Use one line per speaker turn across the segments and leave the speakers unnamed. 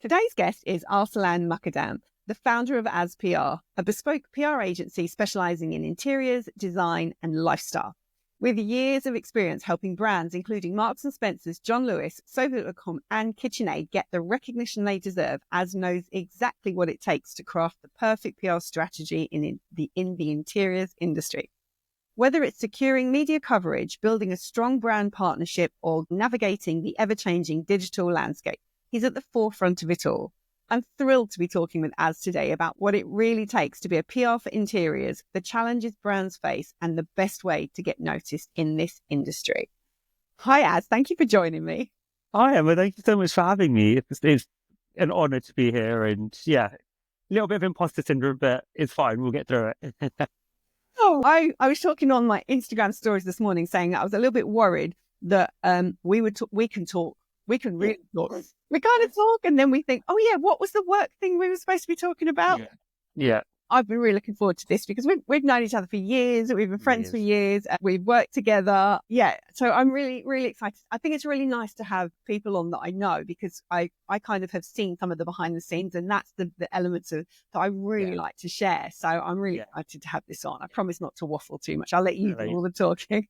Today's guest is Az Mukadam, the founder of AZPR, a bespoke PR agency specialising in interiors, design and lifestyle. With years of experience helping brands including Marks & Spencer's, John Lewis, Sofa.com and KitchenAid get the recognition they deserve, Az knows exactly what it takes to craft the perfect PR strategy in the interiors industry. Whether it's securing media coverage, building a strong brand partnership or navigating the ever-changing digital landscape, he's at the forefront of it all. I'm thrilled to be talking with Az today about what it really takes to be a PR for interiors, the challenges brands face, and the best way to get noticed in this industry. Hi, Az. Thank you for joining me.
Hi, Emma. Thank you so much for having me. It's an honour to be here. And yeah, a little bit of imposter syndrome, but it's fine. We'll get through it.
I was talking on my Instagram stories this morning saying that I was a little bit worried that we can talk. We can really talk. We kind of talk and then we think, oh yeah, what was the work thing we were supposed to be talking about?
Yeah.
I've been really looking forward to this because we've known each other for years. We've been friends for years. We've worked together. Yeah. So I'm really, really excited. I think it's really nice to have people on that I know because I kind of have seen some of the behind the scenes and that's the elements of that I really like to share. So I'm really excited to have this on. I promise not to waffle too much. I'll let you do all the talking.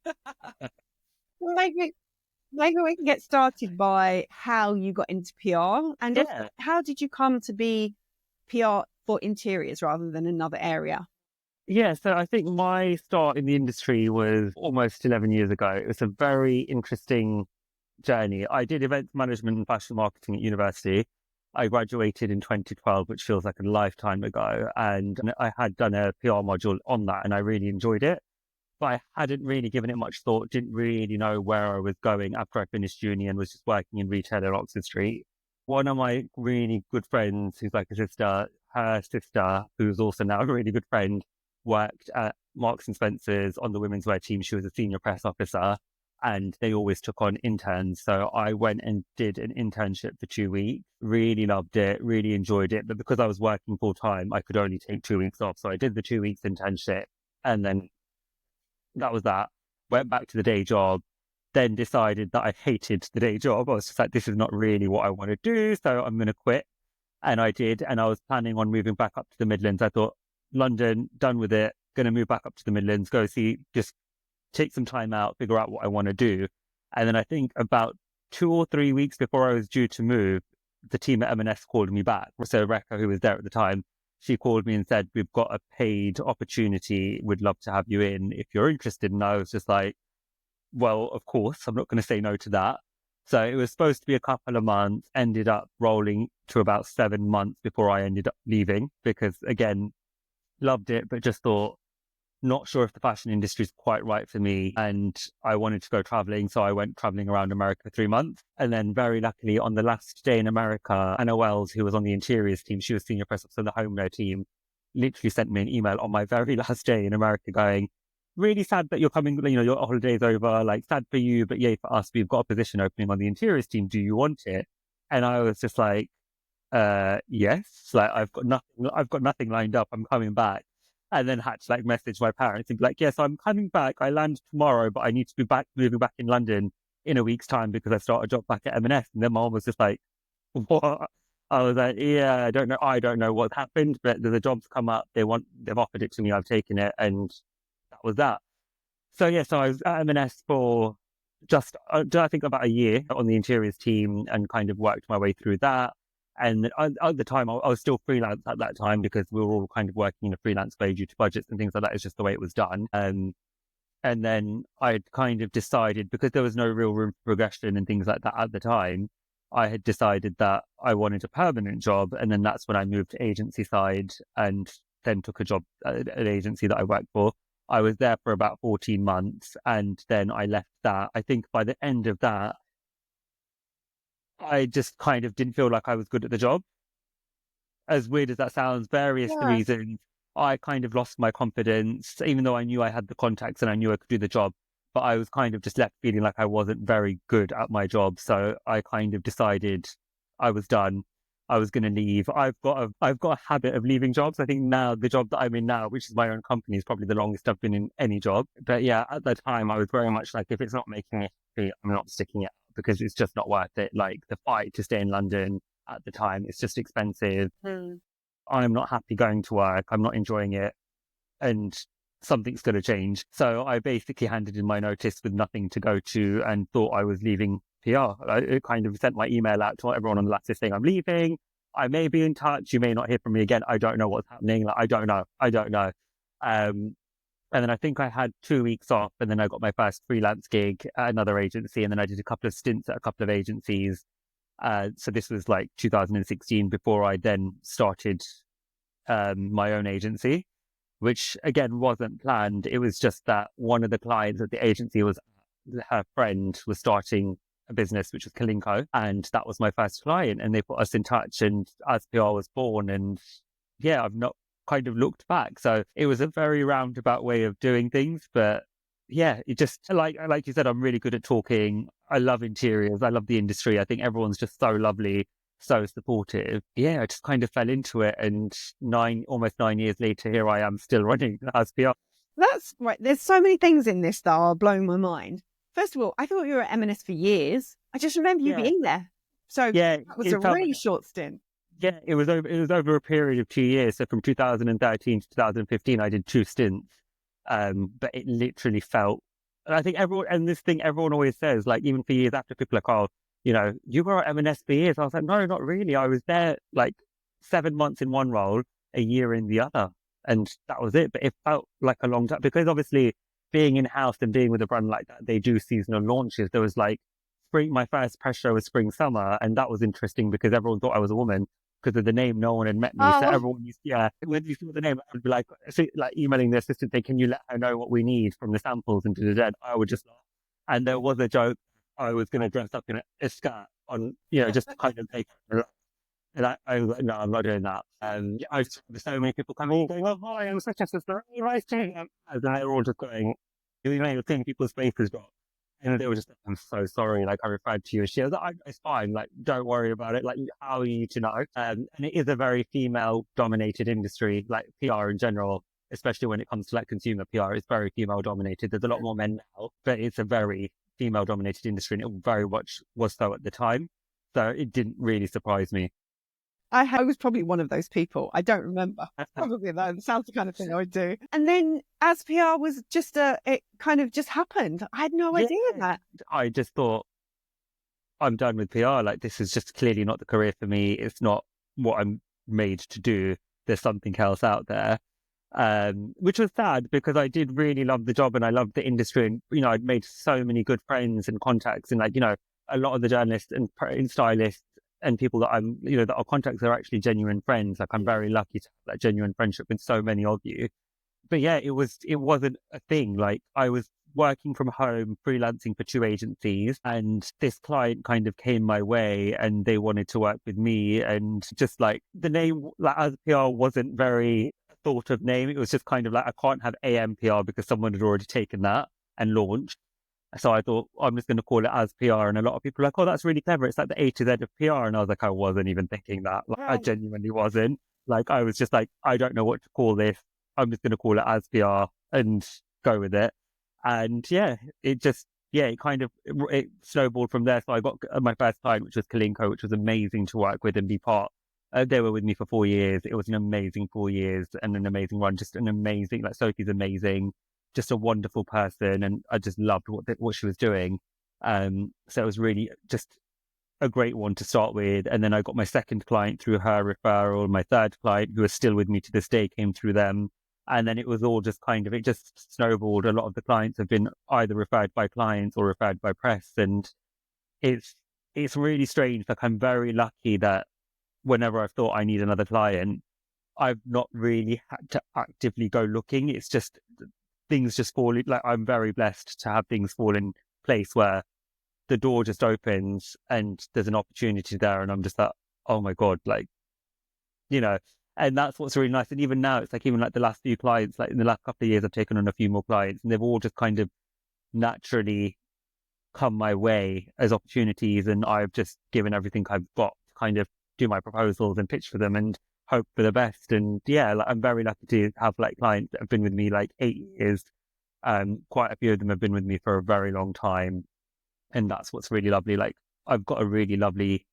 Maybe we can get started by how you got into PR and also, how did you come to be PR for interiors rather than another area?
Yeah, so I think my start in the industry was almost 11 years ago. It was a very interesting journey. I did events management and fashion marketing at university. I graduated in 2012, which feels like a lifetime ago. And I had done a PR module on that and I really enjoyed it. But I hadn't really given it much thought, didn't really know where I was going after I finished uni and was just working in retail at Oxford Street. One of my really good friends, who's like a sister, her sister, who's also now a really good friend, worked at Marks & Spencer's on the women's wear team. She was a senior press officer and they always took on interns. So I went and did an internship for 2 weeks, really loved it, really enjoyed it. But because I was working full time, I could only take 2 weeks off. So I did the 2 weeks internship and then that was that. Went back to the day job, then decided that I hated the day job. I was just like, this is not really what I want to do. So I'm going to quit. And I did. And I was planning on moving back up to the Midlands. I thought, London, done with it. Going to move back up to the Midlands, go see, just take some time out, figure out what I want to do. And then I think about 2 or 3 weeks before I was due to move, the team at M&S called me back. So Rebecca, who was there at the time, she called me and said, we've got a paid opportunity. We'd love to have you in if you're interested. And I was just like, well, of course, I'm not going to say no to that. So it was supposed to be a couple of months, ended up rolling to about 7 months before I ended up leaving because, again, loved it, but just thought, not sure if the fashion industry is quite right for me. And I wanted to go traveling. So I went traveling around America for 3 months. And then very luckily on the last day in America, Anna Wells, who was on the interiors team, she was senior press officer of the homeware team, literally sent me an email on my very last day in America going, really sad that you're coming, your holiday's over, like sad for you, but yay for us, we've got a position opening on the interiors team. Do you want it? And I was just like, yes, like I've got nothing lined up. I'm coming back. And then had to message my parents and be like, yes, I'm coming back. I land tomorrow, but I need to be moving back in London in a week's time because I start a job back at M&S. And then mom was just like, what? I was like, yeah, I don't know what happened, but the job's come up. They've offered it to me. I've taken it. And that was that. So yeah, so I was at M&S for just, I think about a year on the interiors team and kind of worked my way through that. And at the time, I was still freelance at that time because we were all kind of working in a freelance way due to budgets and things like that. It's just the way it was done. And then I'd kind of decided, because there was no real room for progression and things like that at the time, I had decided that I wanted a permanent job. And then that's when I moved to agency side and then took a job at an agency that I worked for. I was there for about 14 months and then I left that. I think by the end of that, I just kind of didn't feel like I was good at the job. As weird as that sounds, various reasons, I kind of lost my confidence, even though I knew I had the contacts and I knew I could do the job. But I was kind of just left feeling like I wasn't very good at my job. So I kind of decided I was done. I was going to leave. I've got a habit of leaving jobs. I think now the job that I'm in now, which is my own company, is probably the longest I've been in any job. But yeah, at the time I was very much like, if it's not making me happy, I'm not sticking it out because it's just not worth it. Like the fight to stay in London at the time. It's just expensive.
Mm.
I'm not happy going to work. I'm not enjoying it. And something's going to change. So I basically handed in my notice with nothing to go to and thought I was leaving PR. I kind of sent my email out to everyone on the lattice saying I'm leaving. I may be in touch. You may not hear from me again. I don't know what's happening. Like, I don't know. And then I think I had 2 weeks off, and then I got my first freelance gig at another agency, and then I did a couple of stints at a couple of agencies. So this was like 2016 before I then started my own agency, which again wasn't planned. It was just that one of the clients at the agency was her friend was starting a business, which was Kalinko, and that was my first client, and they put us in touch, and AZPR was born, and yeah, I've not kind of looked back. So it was a very roundabout way of doing things, but yeah, it just like you said, I'm really good at talking. I love interiors. I love the industry. I think everyone's just so lovely, so supportive. Yeah, I just kind of fell into it, and almost 9 years later, here I am still running AZPR.
That's right. There's so many things in this that are blowing my mind. First of all, I thought you were at M&S for years. I just remember you being there. So
yeah,
that was a really short stint.
Yeah, it was over a period of 2 years. So from 2013 to 2015, I did 2 stints. But it literally felt, and I think everyone always says, like, even for years after, people are like, oh, you were at M&S for years. I was like, no, not really. I was there like 7 months in one role, a year in the other. And that was it. But it felt like a long time, because obviously being in-house and being with a brand like that, they do seasonal launches. There was like my first press show was spring, summer. And that was interesting because everyone thought I was a woman. Because of the name, no one had met me.
Oh.
So everyone when you saw the name, I would be like emailing the assistant saying, can you let her know what we need from the samples? And I would just laugh. And there was a joke, I was going to dress up in a skirt on, just to kind of take her. And I was like, no, I'm not doing that. And I saw so many people coming in going, oh, hi, I'm such a sister. Nice to meet you. And they were all just going, you're seeing people's faces drop. And they were just, I'm so sorry, like, I referred to you. And she was like, it's fine, like, don't worry about it. Like, how are you to know? And it is a very female-dominated industry, like PR in general, especially when it comes to, like, consumer PR. It's very female-dominated. There's a lot more men now, but it's a very female-dominated industry, and it very much was so at the time. So it didn't really surprise me.
I was probably one of those people. I don't remember. Probably that. It sounds the kind of thing I would do. And then AZPR was just it kind of just happened. I had no idea that.
I just thought, I'm done with PR. Like, this is just clearly not the career for me. It's not what I'm made to do. There's something else out there. Which was sad, because I did really love the job and I loved the industry. And, I'd made so many good friends and contacts, and a lot of the journalists and stylists and people that that our contacts are actually genuine friends. Like, I'm very lucky to have that genuine friendship with so many of you. But yeah, it wasn't a thing. Like, I was working from home, freelancing for 2 agencies, and this client kind of came my way and they wanted to work with me. And just like the name, like, AZPR wasn't very thought of name. It was just kind of like, I can't have AMPR because someone had already taken that and launched. So I thought, I'm just going to call it AZPR. And a lot of people are like, oh, that's really clever. It's like the A to Z of PR. And I was like, I wasn't even thinking that. Like, I genuinely wasn't. Like, I was just like, I don't know what to call this. I'm just going to call it AZPR and go with it. And yeah, it kind of snowballed from there. So I got my first client, which was Kalinko, which was amazing to work with and be part. They were with me for 4 years. It was an amazing 4 years and an amazing run. Just an amazing, like, Sophie's amazing. Just a wonderful person, and I just loved what she was doing. So it was really just a great one to start with. And then I got my second client through her referral. My third client, who is still with me to this day, came through them. And then it was all just it just snowballed. A lot of the clients have been either referred by clients or referred by press. And it's really strange. Like, I'm very lucky that whenever I've thought I need another client, I've not really had to actively go looking. It's just things just fall. Like, I'm very blessed to have things fall in place where the door just opens and there's an opportunity there, and I'm just like, oh my God, like, and that's what's really nice. And even now, it's like, even like the last few clients, like in the last couple of years, I've taken on a few more clients, and they've all just kind of naturally come my way as opportunities, and I've just given everything I've got to kind of do my proposals and pitch for them and hope for the best. And yeah, like, I'm very lucky to have like clients that have been with me like 8 years. Quite a few of them have been with me for a very long time, and that's what's really lovely. Like, I've got a really lovely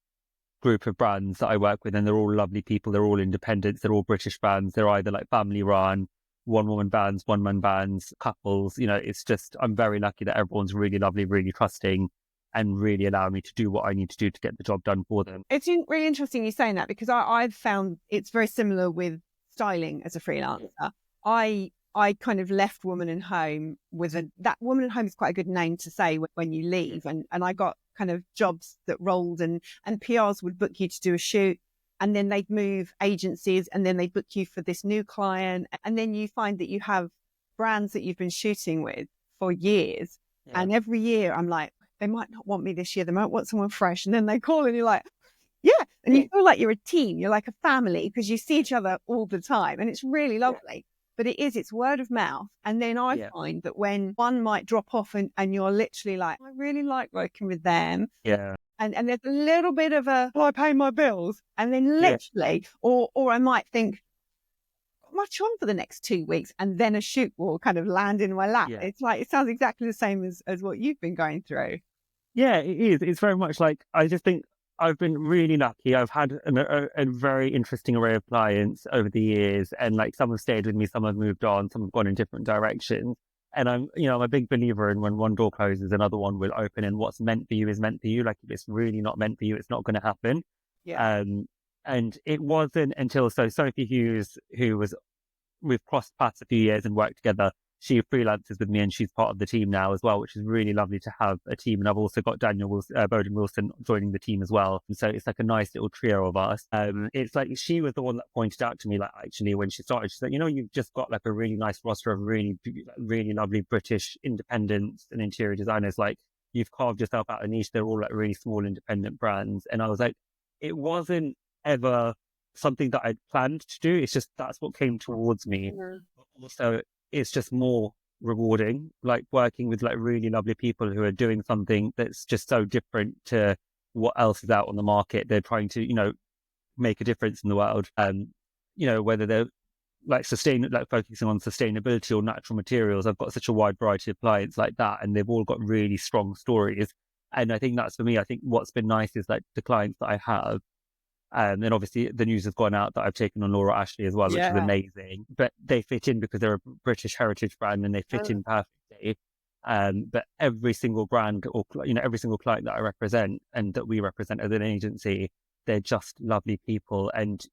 group of brands that I work with, and they're all lovely people. They're all independents. They're all British brands. They're either like family run, one woman bands, one man bands, couples. It's just, I'm very lucky that everyone's really lovely, really trusting, and really allow me to do what I need to do to get the job done for them.
It's really interesting you saying that, because I've found it's very similar with styling as a freelancer. I kind of left Woman and Home that Woman and Home is quite a good name to say when you leave. And I got kind of jobs that rolled, and PRs would book you to do a shoot, and then they'd move agencies, and then they'd book you for this new client. And then you find that you have brands that you've been shooting with for years. Yeah. And every year I'm like, they might not want me this year. They might want someone fresh. And then they call and you're like, yeah. And you feel like you're a team. You're like a family, because you see each other all the time. And it's really lovely. Yeah. But it's word of mouth. And then I find that when one might drop off and you're literally like, I really like working with them.
Yeah.
And there's a little bit of I pay my bills. And then literally, or I might think, much on for the next 2 weeks, and then a shoot will kind of land in my lap. Yeah. It's like, it sounds exactly the same as what you've been going through.
Yeah, it is. It's very much like, I just think I've been really lucky. I've had a very interesting array of clients over the years, and like some have stayed with me, some have moved on, some have gone in different directions. And I'm a big believer in when one door closes, another one will open, and what's meant for you is meant for you. Like if it's really not meant for you, it's not going to happen. Yeah. And it wasn't until Sophie Hughes, we've crossed paths a few years and worked together. She freelances with me, and she's part of the team now as well, which is really lovely to have a team. And I've also got Daniel Bowden Wilson joining the team as well. And so it's like a nice little trio of us. It's like she was the one that pointed out to me, like actually when she started, she said, you've just got like a really nice roster of really, really lovely British independents and interior designers. Like you've carved yourself out a niche. They're all like really small independent brands. And I was like, it wasn't ever something that I'd planned to do. It's just that's what came towards me. Mm-hmm. Also, it's just more rewarding, like working with like really lovely people who are doing something that's just so different to what else is out on the market. They're trying to, make a difference in the world. Whether they're like focusing on sustainability or natural materials. I've got such a wide variety of clients like that, and they've all got really strong stories. And I think that's for me. I think what's been nice is like the clients that I have. And obviously the news has gone out that I've taken on Laura Ashley as well, which is amazing. But they fit in because they're a British heritage brand, and they fit in perfectly. But every single brand or, every single client that I represent and that we represent as an agency, they're just lovely people, and,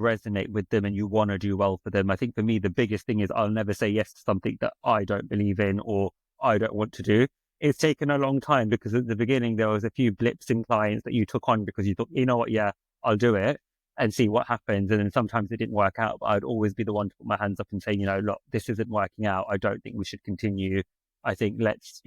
resonate with them, and you want to do well for them. I think for me, the biggest thing is I'll never say yes to something that I don't believe in or I don't want to do. It's taken a long time, because at the beginning there was a few blips in clients that you took on because you thought, you know what, I'll do it and see what happens. And then sometimes it didn't work out, but I'd always be the one to put my hands up and say, look, this isn't working out. I don't think we should continue. I think there's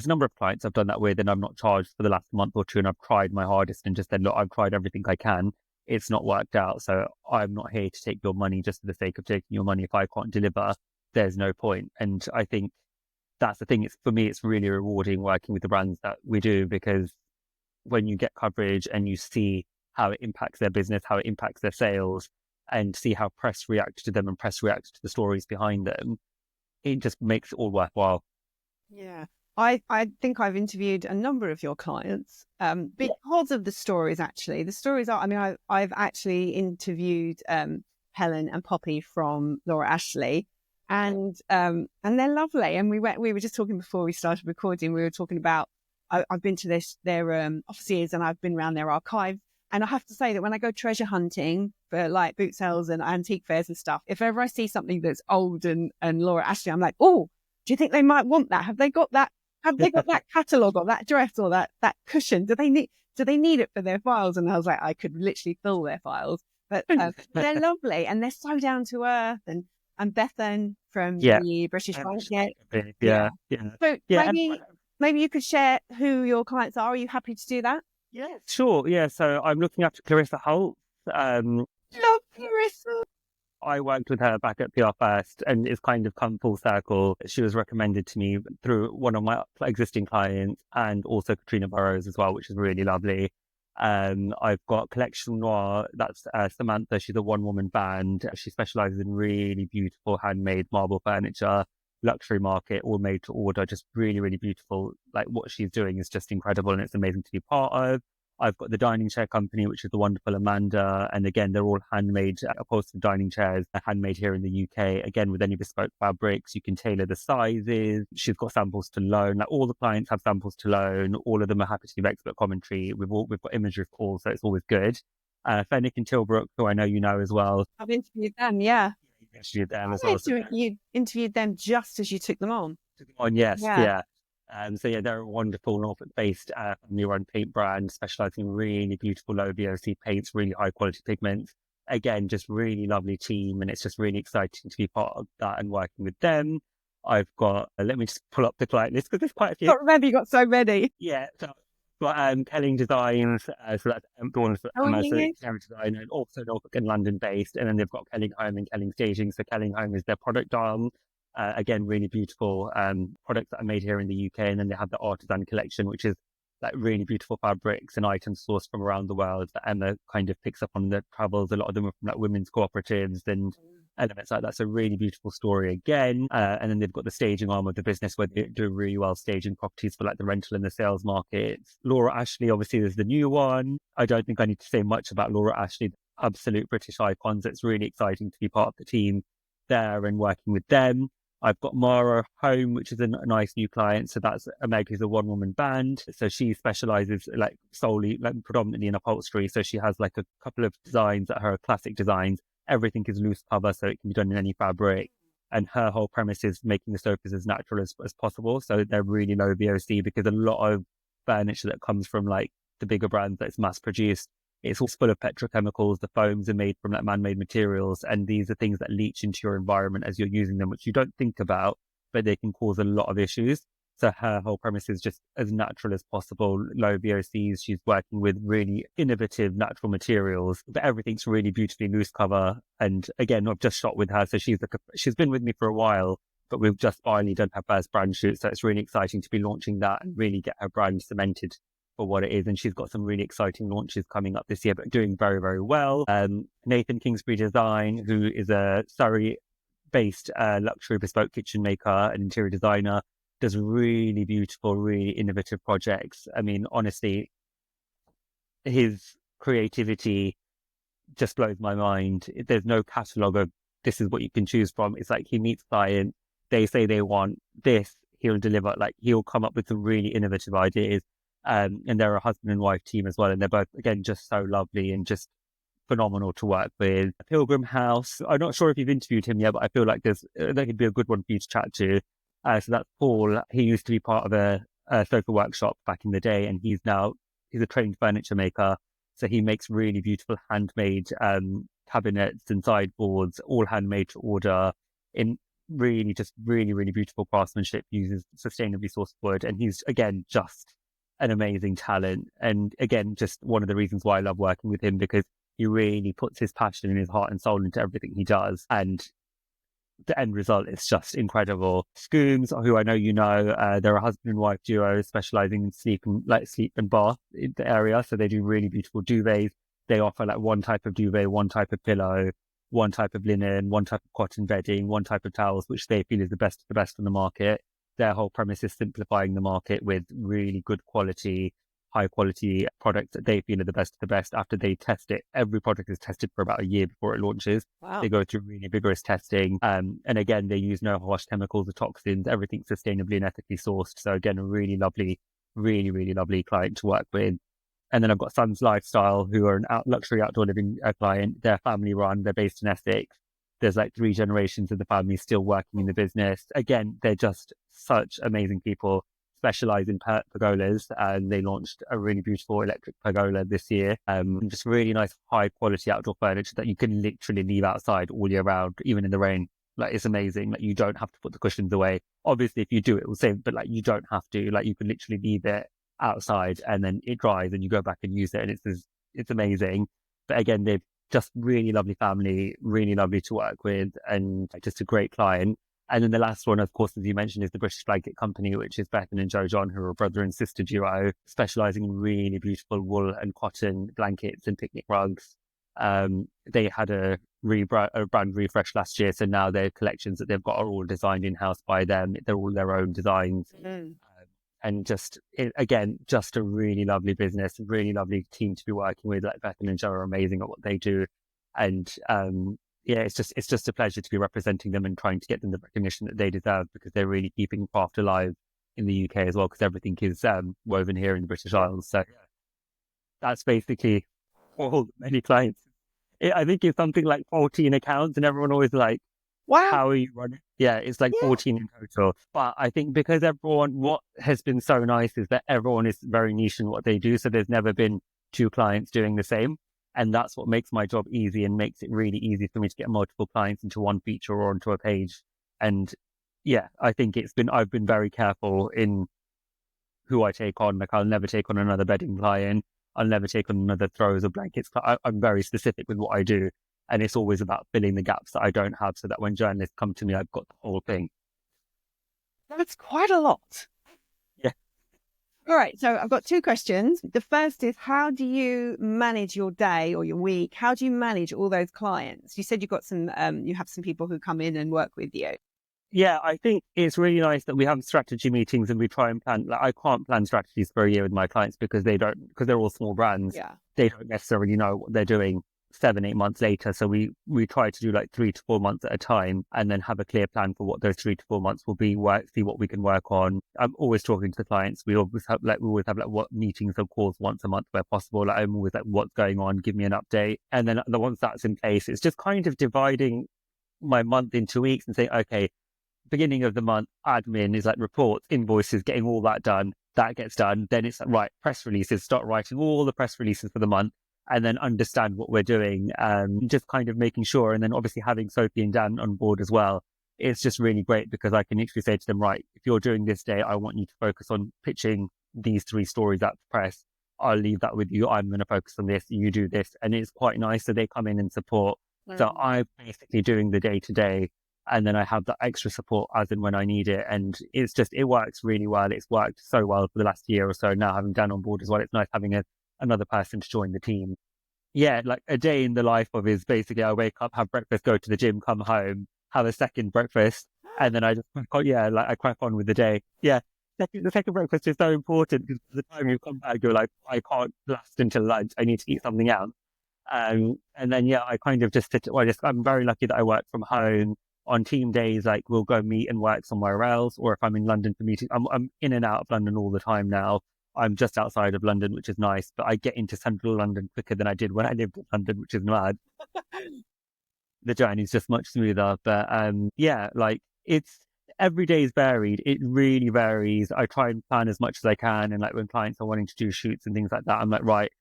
a number of clients I've done that with, and I've not charged for the last month or two, and I've tried my hardest and just said, look, I've tried everything I can. It's not worked out. So I'm not here to take your money just for the sake of taking your money. If I can't deliver, there's no point. And I think that's the thing. For me, it's really rewarding working with the brands that we do, because when you get coverage and you see how it impacts their business, how it impacts their sales, and see how press reacts to them and press reacts to the stories behind them, it just makes it all worthwhile.
Yeah. I think I've interviewed a number of your clients because of the stories, actually. The stories are, I've actually interviewed Helen and Poppy from Laura Ashley, and they're lovely. And we were just talking before we started recording, we were talking about, I've been to their offices, and I've been around their archive. And I have to say that when I go treasure hunting for like boot sales and antique fairs and stuff, if ever I see something that's old and Laura Ashley, I'm like, oh, do you think they might want that? Have they got that? Have they got that catalogue or that dress or that cushion? Do they need it for their files? And I was like, I could literally fill their files. But they're lovely, and they're so down to earth. And Bethan from the British Bank.
Yeah.
So maybe you could share who your clients are. Are you happy to do that?
Yeah, sure. Yeah, so I'm looking after Clarissa Holt.
Love Clarissa.
I worked with her back at PR First, and it's kind of come full circle. She was recommended to me through one of my existing clients, and also Katrina Burrows as well, which is really lovely. I've got Collection Noir. That's Samantha. She's a one-woman band. She specializes in really beautiful handmade marble furniture, luxury market, all made to order, just really, really beautiful. Like what she's doing is just incredible, and it's amazing to be part of. I've got the dining chair company, which is the wonderful Amanda. And again, they're all handmade, upholstered dining chairs, handmade here in the UK. Again, with any bespoke fabrics, you can tailor the sizes. She's got samples to loan. Like all the clients have samples to loan. All of them are happy to give expert commentary. We've got imagery for all, so it's always good. Fenwick and Tilbrook, who I know you know as well.
I've interviewed them, yeah.
You interviewed them as well.
You interviewed them just as you took them on.
Yes,
Yeah.
yeah. So yeah, they're a wonderful Norfolk-based family-run paint brand, specialising in really beautiful low VOC paints, really high-quality pigments. Again, just really lovely team, and it's just really exciting to be part of that and working with them. I've got, let me just pull up the client list because there's quite a few.
Got ready, got so many.
Yeah, so I've got Kelling Designs, so that's the one for Emma, so interior design, and also Norfolk and London-based. And then they've got Kelling Home and Kelling Staging. So Kelling Home is their product arm. Again, really beautiful products that are made here in the UK. And then they have the Artisan collection, which is like really beautiful fabrics and items sourced from around the world that Emma kind of picks up on the travels. A lot of them are from like women's cooperatives and elements like that. So really beautiful story again. And then they've got the staging arm of the business where they do really well staging properties for like the rental and the sales markets. Laura Ashley, obviously, is the new one. I don't think I need to say much about Laura Ashley, absolute British icons. It's really exciting to be part of the team there and working with them. I've got Mara Home, which is a nice new client. So that's Meg, who's a one-woman band. So she specializes like solely, like predominantly in upholstery. So she has like a couple of designs that are her classic designs. Everything is loose cover, so it can be done in any fabric. And her whole premise is making the sofas as natural as possible. So they're really low VOC because a lot of furniture that comes from like the bigger brands that's mass produced, it's all full of petrochemicals. The foams are made from like man-made materials, and these are things that leach into your environment as you're using them, which you don't think about, but they can cause a lot of issues. So her whole premise is just as natural as possible, low VOCs. She's working with really innovative natural materials, but everything's really beautifully loose cover. And again, I've just shot with her, so she's been with me for a while, but we've just finally done her first brand shoot. So it's really exciting to be launching that and really get her brand cemented for what it is. And she's got some really exciting launches coming up this year, but doing very, very well. Nathan Kingsbury Design, who is a Surrey-based luxury bespoke kitchen maker and interior designer, does really beautiful, really innovative projects. I mean, honestly, his creativity just blows my mind. There's no catalogue of this is what you can choose from. It's like he meets client, they say they want this, he'll deliver. Like he'll come up with some really innovative ideas. And they're a husband and wife team as well. And they're both, again, just so lovely and just phenomenal to work with. Pilgrim House, I'm not sure if you've interviewed him yet, but I feel like that could be a good one for you to chat to. So that's Paul. He used to be part of a sofa workshop back in the day, and he's a trained furniture maker. So he makes really beautiful handmade cabinets and sideboards, all handmade to order in really beautiful craftsmanship, uses sustainably sourced wood. And he's, again, just an amazing talent. And again, just one of the reasons why I love working with him, because he really puts his passion and his heart and soul into everything he does. And the end result is just incredible. Scooms, who I know you know, they're a husband and wife duo specializing in sleep and bath in the area. So they do really beautiful duvets. They offer like one type of duvet, one type of pillow, one type of linen, one type of cotton bedding, one type of towels, which they feel is the best of the best on the market. Their whole premise is simplifying the market with really good quality, high quality products that they feel are the best of the best. After they test it, every product is tested for about a year before it launches.
Wow.
They go through really vigorous testing. And again, they use no harsh chemicals or toxins, everything sustainably and ethically sourced. So again, a really lovely client to work with. And then I've got Sun's Lifestyle, who are an luxury outdoor living client. They're family run. They're based in Essex. There's like 3 generations of the family still working in the business. Again, they're just such amazing people, specialize in pergolas, and they launched a really beautiful electric pergola this year. Just really nice, high quality outdoor furniture that you can literally leave outside all year round, even in the rain. Like it's amazing. Like you don't have to put the cushions away. Obviously, if you do, it will save, but like you don't have to. Like you can literally leave it outside and then it dries and you go back and use it, and it's amazing. But again, they've just really lovely family, really lovely to work with, and just a great client. And then the last one, of course, as you mentioned, is the British Blanket Company, which is Bethan and Joe John, who are a brother and sister duo, specialising in really beautiful wool and cotton blankets and picnic rugs. They had a brand refresh last year, so now their collections that they've got are all designed in-house by them. They're all their own designs. and again, just a really lovely business, really lovely team to be working with. Like Bethany and Joe are amazing at what they do. And yeah, it's just a pleasure to be representing them and trying to get them the recognition that they deserve, because they're really keeping craft alive in the UK as well, because everything is woven here in the British Isles. So that's basically all many clients. I think it's something like 14 accounts, and everyone always like,
Wow.
how are you running? Yeah, it's like 14 in total. But I think because what has been so nice is that everyone is very niche in what they do. So there's never been two clients doing the same. And that's what makes my job easy and makes it really easy for me to get multiple clients into one feature or onto a page. And yeah, I think I've been very careful in who I take on. Like, I'll never take on another bedding client. I'll never take on another throws or blankets. I'm very specific with what I do. And it's always about filling the gaps that I don't have, so that when journalists come to me, I've got the whole thing.
That's quite a lot.
Yeah.
All right. So I've got two questions. The first is, how do you manage your day or your week? How do you manage all those clients? You said you have some people who come in and work with you.
Yeah, I think it's really nice that we have strategy meetings and we try and plan. Like, I can't plan strategies for a year with my clients because they're all small brands.
Yeah.
They don't necessarily know what they're doing 7-8 months later. So we try to do like 3 to 4 months at a time, and then have a clear plan for what those 3 to 4 months will be, see what we can work on. I'm always talking to the clients. We always have what meetings or calls once a month where possible. Like, I'm always like, what's going on? Give me an update. And then once that's in place, it's just kind of dividing my month into weeks and saying, okay, beginning of the month, admin is like reports, invoices, getting all that done. That gets done. Then it's like, right, press releases, start writing all the press releases for the month, and then understand what we're doing, just kind of making sure. And then obviously having Sophie and Dan on board as well, it's just really great, because I can actually say to them, right, if you're doing this day, I want you to focus on pitching these 3 stories at the press. I'll leave that with you. I'm going to focus on this. You do this. And it's quite nice. So they come in and support. So I'm basically doing the day-to-day, and then I have that extra support as and when I need it. And it works really well. It's worked so well for the last year or so now, having Dan on board as well. It's nice having another person to join the team. Yeah, like a day in the life of is basically I wake up, have breakfast, go to the gym, come home, have a second breakfast, and then I just I crack on with the day. Yeah, the second breakfast is so important, because by the time you come back, you're like, I can't last until lunch. I need to eat something else. And then I kind of I'm very lucky that I work from home. On team days, like, we'll go meet and work somewhere else, or if I'm in London for meetings, I'm in and out of London all the time now. I'm just outside of London, which is nice, but I get into central London quicker than I did when I lived in London, which is mad. The journey is just much smoother. But like, every day is varied. It really varies. I try and plan as much as I can. And like, when clients are wanting to do shoots and things like that, I'm like, right,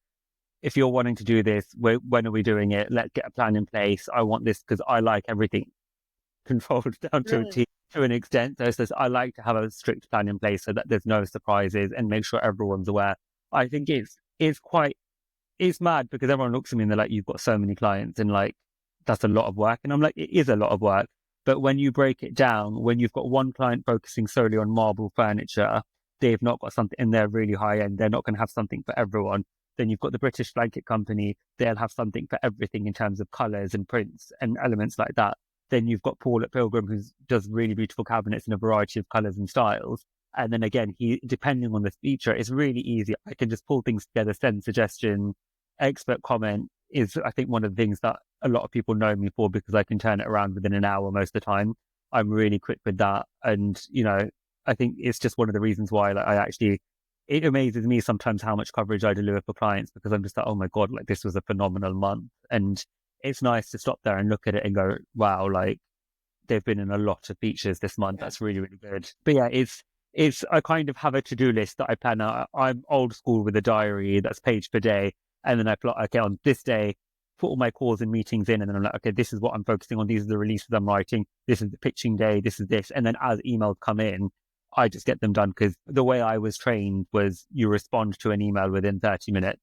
if you're wanting to do this, when are we doing it? Let's get a plan in place. I want this because I like everything controlled down to a T, to an extent. So I like to have a strict plan in place so that there's no surprises, and make sure everyone's aware. I think it's mad, because everyone looks at me and they're like, you've got so many clients, and like, that's a lot of work. And I'm like, it is a lot of work. But when you break it down, when you've got one client focusing solely on marble furniture, they've not got something, and they're really high end, they're not going to have something for everyone. Then you've got the British blanket company, they'll have something for everything in terms of colours and prints and elements like that. Then you've got Paul at Pilgrim, who does really beautiful cabinets in a variety of colours and styles. And then again, depending on the feature, it's really easy. I can just pull things together, send suggestion. Expert comment is, I think, one of the things that a lot of people know me for, because I can turn it around within an hour most of the time. I'm really quick with that. And, I think it's just one of the reasons why it amazes me sometimes how much coverage I deliver for clients, because I'm just like, oh my God, like, this was a phenomenal month. And it's nice to stop there and look at it and go, wow, like, they've been in a lot of features this month. That's really, really good. But yeah, it's I kind of have a to-do list that I plan out. I'm old school with a diary that's page per day. And then I plot, okay, on this day, put all my calls and meetings in. And then I'm like, okay, this is what I'm focusing on. These are the releases I'm writing. This is the pitching day. This is this. And then as emails come in, I just get them done, because the way I was trained was you respond to an email within 30 minutes.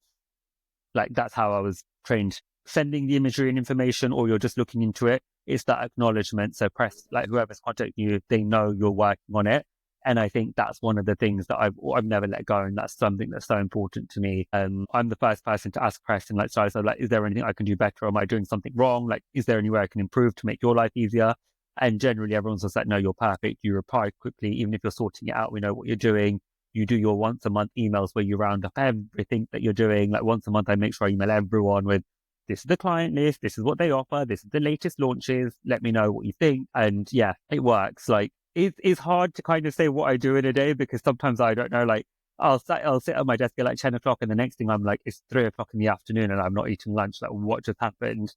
Like, that's how I was trained. Sending the imagery and information, or you're just looking into it, it's that acknowledgement. So press, like, whoever's contacting you, they know you're working on it. And I think that's one of the things that I've never let go. And that's something that's so important to me. I'm the first person to ask questions like, so like, is there anything I can do better? Am I doing something wrong? Like, is there anywhere I can improve to make your life easier? And generally everyone's just like, no, you're perfect. You reply quickly. Even if you're sorting it out, we know what you're doing. you do your once a month emails where you round up everything that you're doing. Like once a month, I make sure I email everyone with, this is the client list, this is what they offer, this is the latest launches, let me know what you think. And yeah, it works. Like it's hard to kind of say what I do in a day, because sometimes I don't know, like I'll sit at my desk at like 10 o'clock and the next thing I'm like, it's 3 o'clock in the afternoon and I'm not eating lunch. Like, what just happened?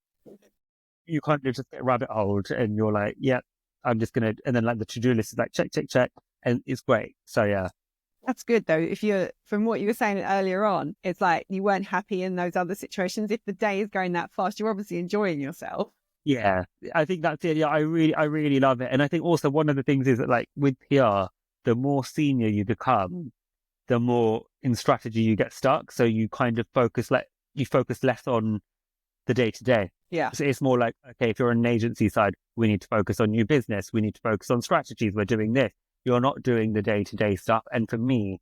You kind of just get rabbit holed and you're like, yeah, I'm just going to, and then like the to-do list is like, check, check, check. And it's great. So yeah.
That's good though. If you're, from what you were saying earlier on, it's like you weren't happy in those other situations. If the day is going that fast, you're obviously enjoying yourself.
Yeah, I think that's it. Yeah, I really love it. And I think also one of the things is that like with PR, the more senior you become, the more in strategy you get stuck. So you kind of focus less on the day to day.
Yeah.
So it's more like, okay, if you're on an agency side, we need to focus on new business. We need to focus on strategies. We're doing this. You're not doing the day to day stuff. And for me,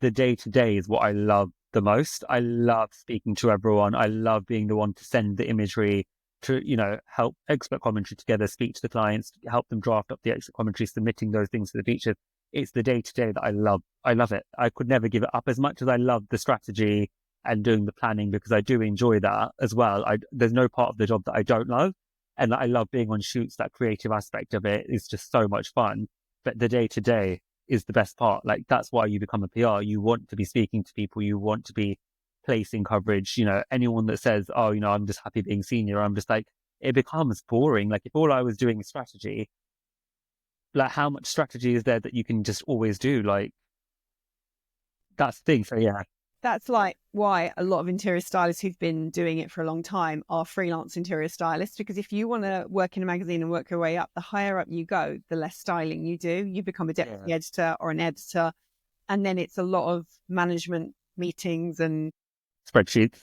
the day to day is what I love the most. I love speaking to everyone. I love being the one to send the imagery, to, help expert commentary together, speak to the clients, help them draft up the expert commentary, submitting those things to the features. It's the day to day that I love. I love it. I could never give it up as much as I love the strategy and doing the planning, because I do enjoy that as well. There's no part of the job that I don't love. And I love being on shoots. That creative aspect of it is just so much fun. But the day to day is the best part. Like, that's why you become a PR. You want to be speaking to people. You want to be placing coverage. Anyone that says, oh, I'm just happy being senior, I'm just like, it becomes boring. Like, if all I was doing is strategy, like, how much strategy is there that you can just always do? Like, that's the thing. So yeah.
That's like why a lot of interior stylists who've been doing it for a long time are freelance interior stylists, because if you want to work in a magazine and work your way up, the higher up you go, the less styling you do. You become a deputy editor or an editor, and then it's a lot of management meetings and
spreadsheets.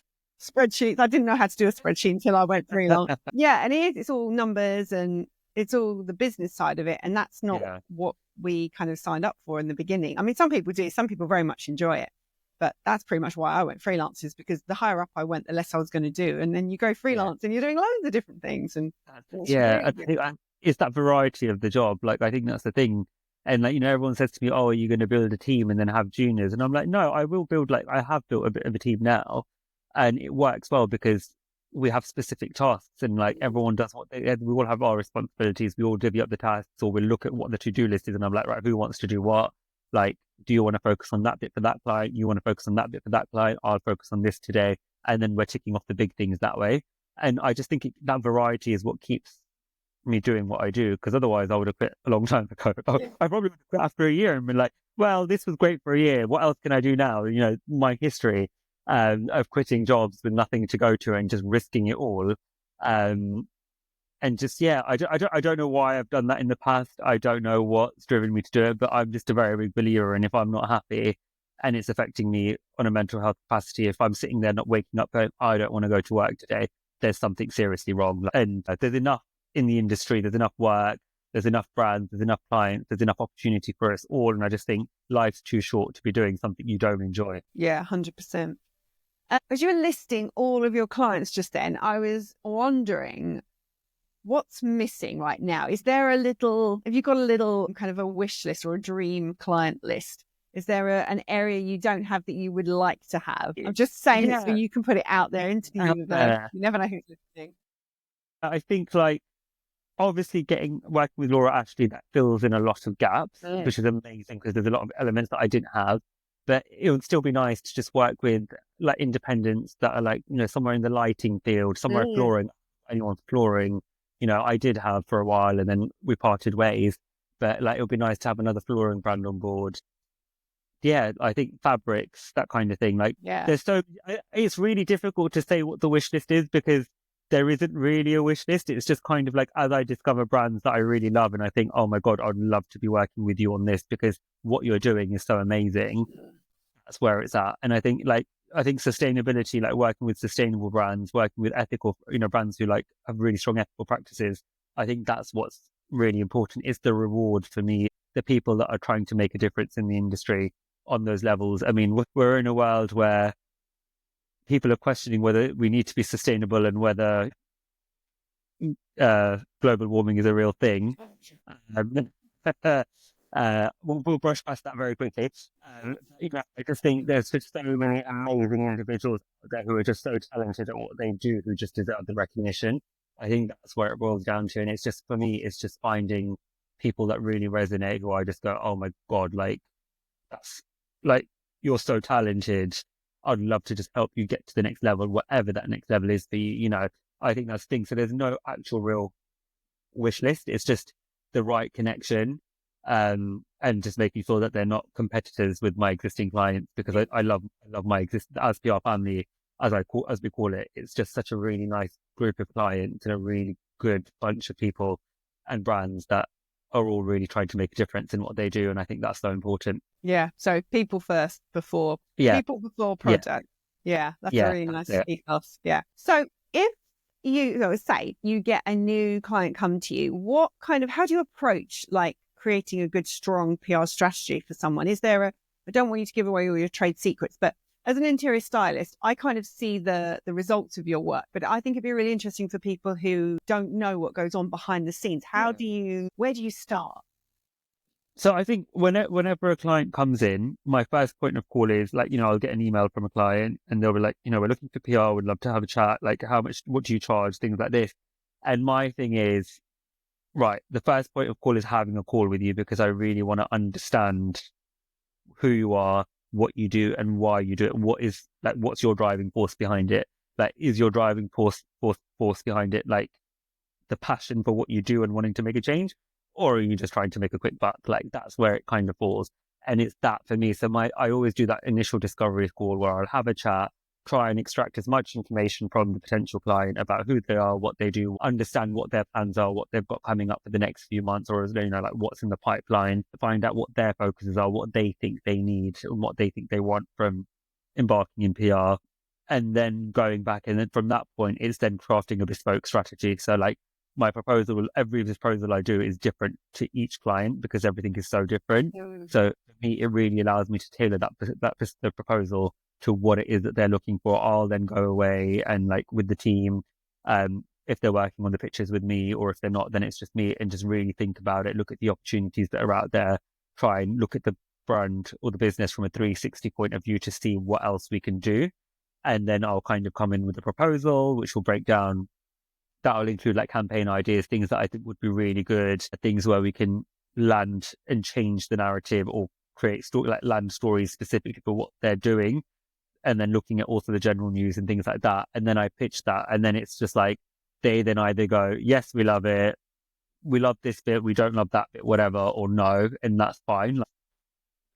I didn't know how to do a spreadsheet until I went freelance. Yeah, and it's all numbers and it's all the business side of it, and that's not what we kind of signed up for in the beginning. I mean, some people do, some people very much enjoy it. But that's pretty much why I went freelance, is because the higher up I went, the less I was going to do. And then you go freelance and you're doing loads of different things. And
I think it's that variety of the job. Like, I think that's the thing. And like, everyone says to me, oh, are you going to build a team and then have juniors? And I'm like, no, I will build, like, I have built a bit of a team now, and it works well because we have specific tasks, and like everyone does we all have our responsibilities. We all divvy up the tasks, or we look at what the to-do list is. And I'm like, right, who wants to do what? Like, do you want to focus on that bit for that client? You want to focus on that bit for that client? I'll focus on this today. And then we're ticking off the big things that way. And I just think that variety is what keeps me doing what I do, because otherwise I would have quit a long time ago. I probably would have quit after a year and been like, well, this was great for a year. What else can I do now? My history of quitting jobs with nothing to go to and just risking it all. And just, I don't know why I've done that in the past. I don't know what's driven me to do it, but I'm just a very big believer. And if I'm not happy and it's affecting me on a mental health capacity, if I'm sitting there not waking up going, I don't want to go to work today, there's something seriously wrong. And there's enough in the industry, there's enough work, there's enough brands, there's enough clients, there's enough opportunity for us all. And I just think life's too short to be doing something you don't enjoy.
Yeah, 100%. As you were listing all of your clients just then, I was wondering, what's missing right now? Have you got a little kind of a wish list or a dream client list? Is there an area you don't have that you would like to have? I'm just saying it so you can put it out there into the universe. You never know who's listening.
I think, like, obviously working with Laura Ashley, that fills in a lot of gaps, which is amazing because there's a lot of elements that I didn't have. But it would still be nice to just work with like independents that are like, somewhere in the lighting field, somewhere flooring, anyone's flooring. I did have for a while and then we parted ways, but like, it would be nice to have another flooring brand on board. Yeah, I think fabrics, that kind of thing. Like, it's really difficult to say what the wish list is, because there isn't really a wish list. It's just kind of like, as I discover brands that I really love and I think, oh my God, I'd love to be working with you on this because what you're doing is so amazing. That's where it's at. And I think sustainability, like working with sustainable brands, working with ethical, brands who like have really strong ethical practices. I think that's what's really important. It's the reward for me, the people that are trying to make a difference in the industry on those levels. I mean, we're in a world where people are questioning whether we need to be sustainable and whether global warming is a real thing. We'll brush past that very quickly. I just think there's just so many amazing individuals out there who are just so talented at what they do, who just deserve the recognition. I think that's where it boils down to. And it's just, for me, it's just finding people that really resonate, who I just go, oh my God, that's like, you're so talented. I'd love to just help you get to the next level, whatever that next level is for you. I think that's the thing. So there's no actual real wish list. It's just the right connection, and just making sure that they're not competitors with my existing clients, because I love my existing AZPR family, as we call it. It's just such a really nice group of clients and a really good bunch of people and brands that are all really trying to make a difference in what they do. And I think that's so important.
Yeah. So people first before product. Yeah. That's a really nice ethos. Yeah. So if say you get a new client come to you, how do you approach creating a good, strong PR strategy for someone? Is there I don't want you to give away all your trade secrets, but as an interior stylist, I kind of see the results of your work, but I think it'd be really interesting for people who don't know what goes on behind the scenes. Where do you start?
So I think whenever a client comes in, my first point of call is I'll get an email from a client and they'll be like, we're looking for PR, would love to have a chat, what do you charge, things like this. And my thing is, right, the first point of call is having a call with you, because I really want to understand who you are, what you do and why you do it. What's your driving force behind it? Is your driving force behind it the passion for what you do and wanting to make a change? Or are you just trying to make a quick buck? That's where it kind of falls. And it's that for me. So I always do that initial discovery call where I'll have a chat, try and extract as much information from the potential client about who they are, what they do, understand what their plans are, what they've got coming up for the next few months, or what's in the pipeline, to find out what their focuses are, what they think they need and what they think they want from embarking in PR. And then going back, and then from that point, it's then crafting a bespoke strategy. So every proposal I do is different to each client, because everything is so different. So for me, it really allows me to tailor the proposal to what it is that they're looking for. I'll then go away and with the team, if they're working on the pictures with me, or if they're not, then it's just me, and just really think about it, look at the opportunities that are out there, try and look at the brand or the business from a 360 point of view to see what else we can do. And then I'll kind of come in with a proposal, which will break down. That'll include campaign ideas, things that I think would be really good, things where we can land and change the narrative, or create land stories specifically for what they're doing. And then looking at also the general news and things like that. And then I pitch that. And then it's just they then either go, yes, we love it, we love this bit, we don't love that bit, whatever, or no. And that's fine.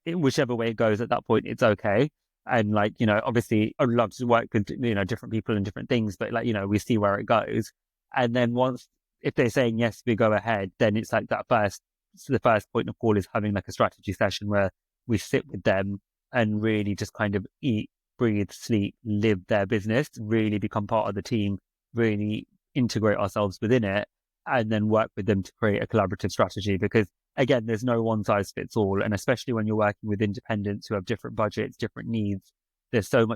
Whichever way it goes at that point, it's okay. And obviously I'd love to work with, different people and different things, but we see where it goes. And then if they're saying yes, we go ahead, then it's the first point of call is having a strategy session where we sit with them and really just kind of eat, breathe, sleep, live their business, really become part of the team, really integrate ourselves within it, and then work with them to create a collaborative strategy. Because again, there's no one size fits all. And especially when you're working with independents who have different budgets, different needs, there's so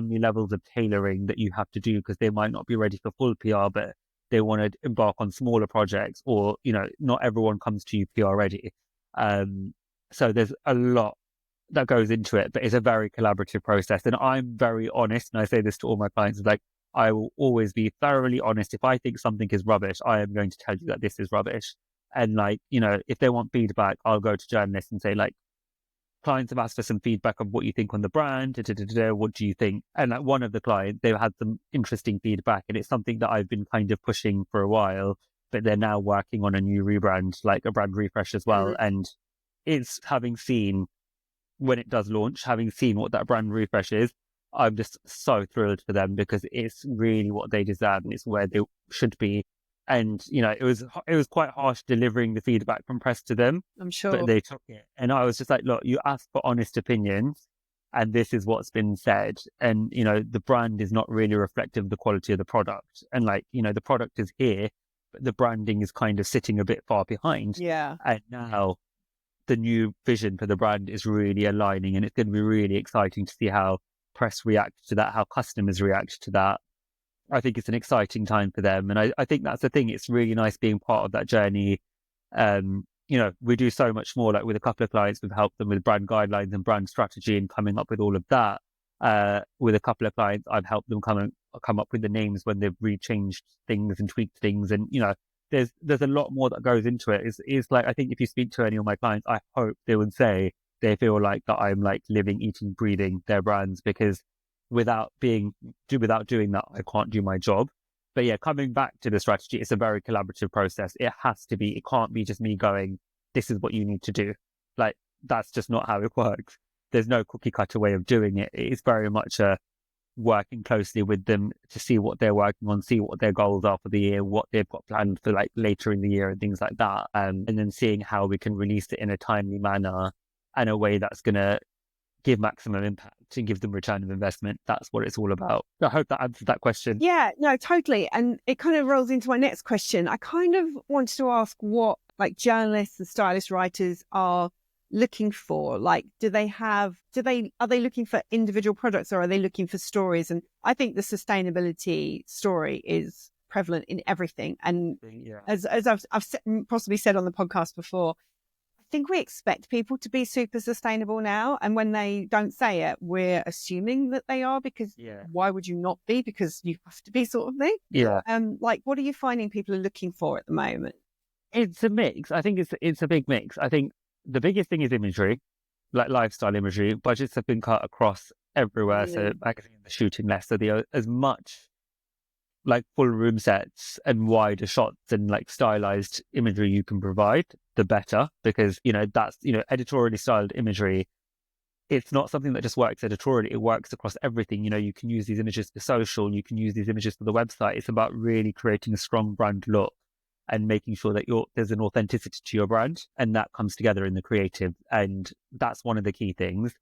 many levels of tailoring that you have to do, because they might not be ready for full PR, but they want to embark on smaller projects, or, not everyone comes to you PR ready. So there's a lot that goes into it, but it's a very collaborative process. And I'm very honest, and I say this to all my clients, I will always be thoroughly honest. If I think something is rubbish, I am going to tell you that this is rubbish. And if they want feedback, I'll go to journalists and say, clients have asked for some feedback of what you think on the brand, what do you think? And one of the clients, they've had some interesting feedback, and it's something that I've been kind of pushing for a while, but they're now working on a new rebrand, a brand refresh as well. Mm-hmm. And it's having seen when it does launch, having seen what that brand refresh is, I'm just so thrilled for them, because it's really what they deserve and it's where they should be. And, it was quite harsh delivering the feedback from press to them.
I'm sure.
But they took it. And I was just look, you asked for honest opinions, and this is what's been said. And, the brand is not really reflective of the quality of the product. And the product is here, but the branding is kind of sitting a bit far behind.
Yeah.
And now the new vision for the brand is really aligning, and it's going to be really exciting to see how press react to that, how customers react to that. I think it's an exciting time for them. And I think that's the thing. It's really nice being part of that journey. we do so much more. Like with a couple of clients, we've helped them with brand guidelines and brand strategy and coming up with all of that. With a couple of clients, I've helped them come up with the names when they've rechanged things and tweaked things. And, there's a lot more that goes into it. It's like, I think if you speak to any of my clients, I hope they would say they feel like that I'm like living, eating, breathing their brands, because without doing that, I can't do my job. But yeah, coming back to the strategy, it's a very collaborative process. It can't be just me going, this is what you need to do. Like, that's just not how it works. There's no cookie cutter way of doing it. It's very much working closely with them to see what they're working on, see what their goals are for the year, what they've got planned for like later in the year and things like that. And then seeing how we can release it in a timely manner and a way that's going to give maximum impact and give them return of investment. That's what it's all about. I hope that answers that question.
Yeah, no, totally. And it kind of rolls into my next question. I kind of wanted to ask what like journalists and stylist writers are looking for. Like, are they looking for individual products, or are they looking for stories? And I think the sustainability story is prevalent in everything. And as I've possibly said on the podcast before, I think we expect people to be super sustainable now. And when they don't say it, we're assuming that they are, because why would you not be? Because you have to be, sort of thing.
Yeah.
Like, what are you finding people are looking for at the moment?
It's a mix. I think it's a big mix. I think the biggest thing is imagery, like lifestyle imagery. Budgets have been cut across everywhere. So magazines are shooting less. So as much like full room sets and wider shots and like stylized imagery you can provide, the better, because, that's, editorially styled imagery. It's not something that just works editorially. It works across everything. You can use these images for social. You can use these images for the website. It's about really creating a strong brand look and making sure that there's an authenticity to your brand, and that comes together in the creative. And that's one of the key things.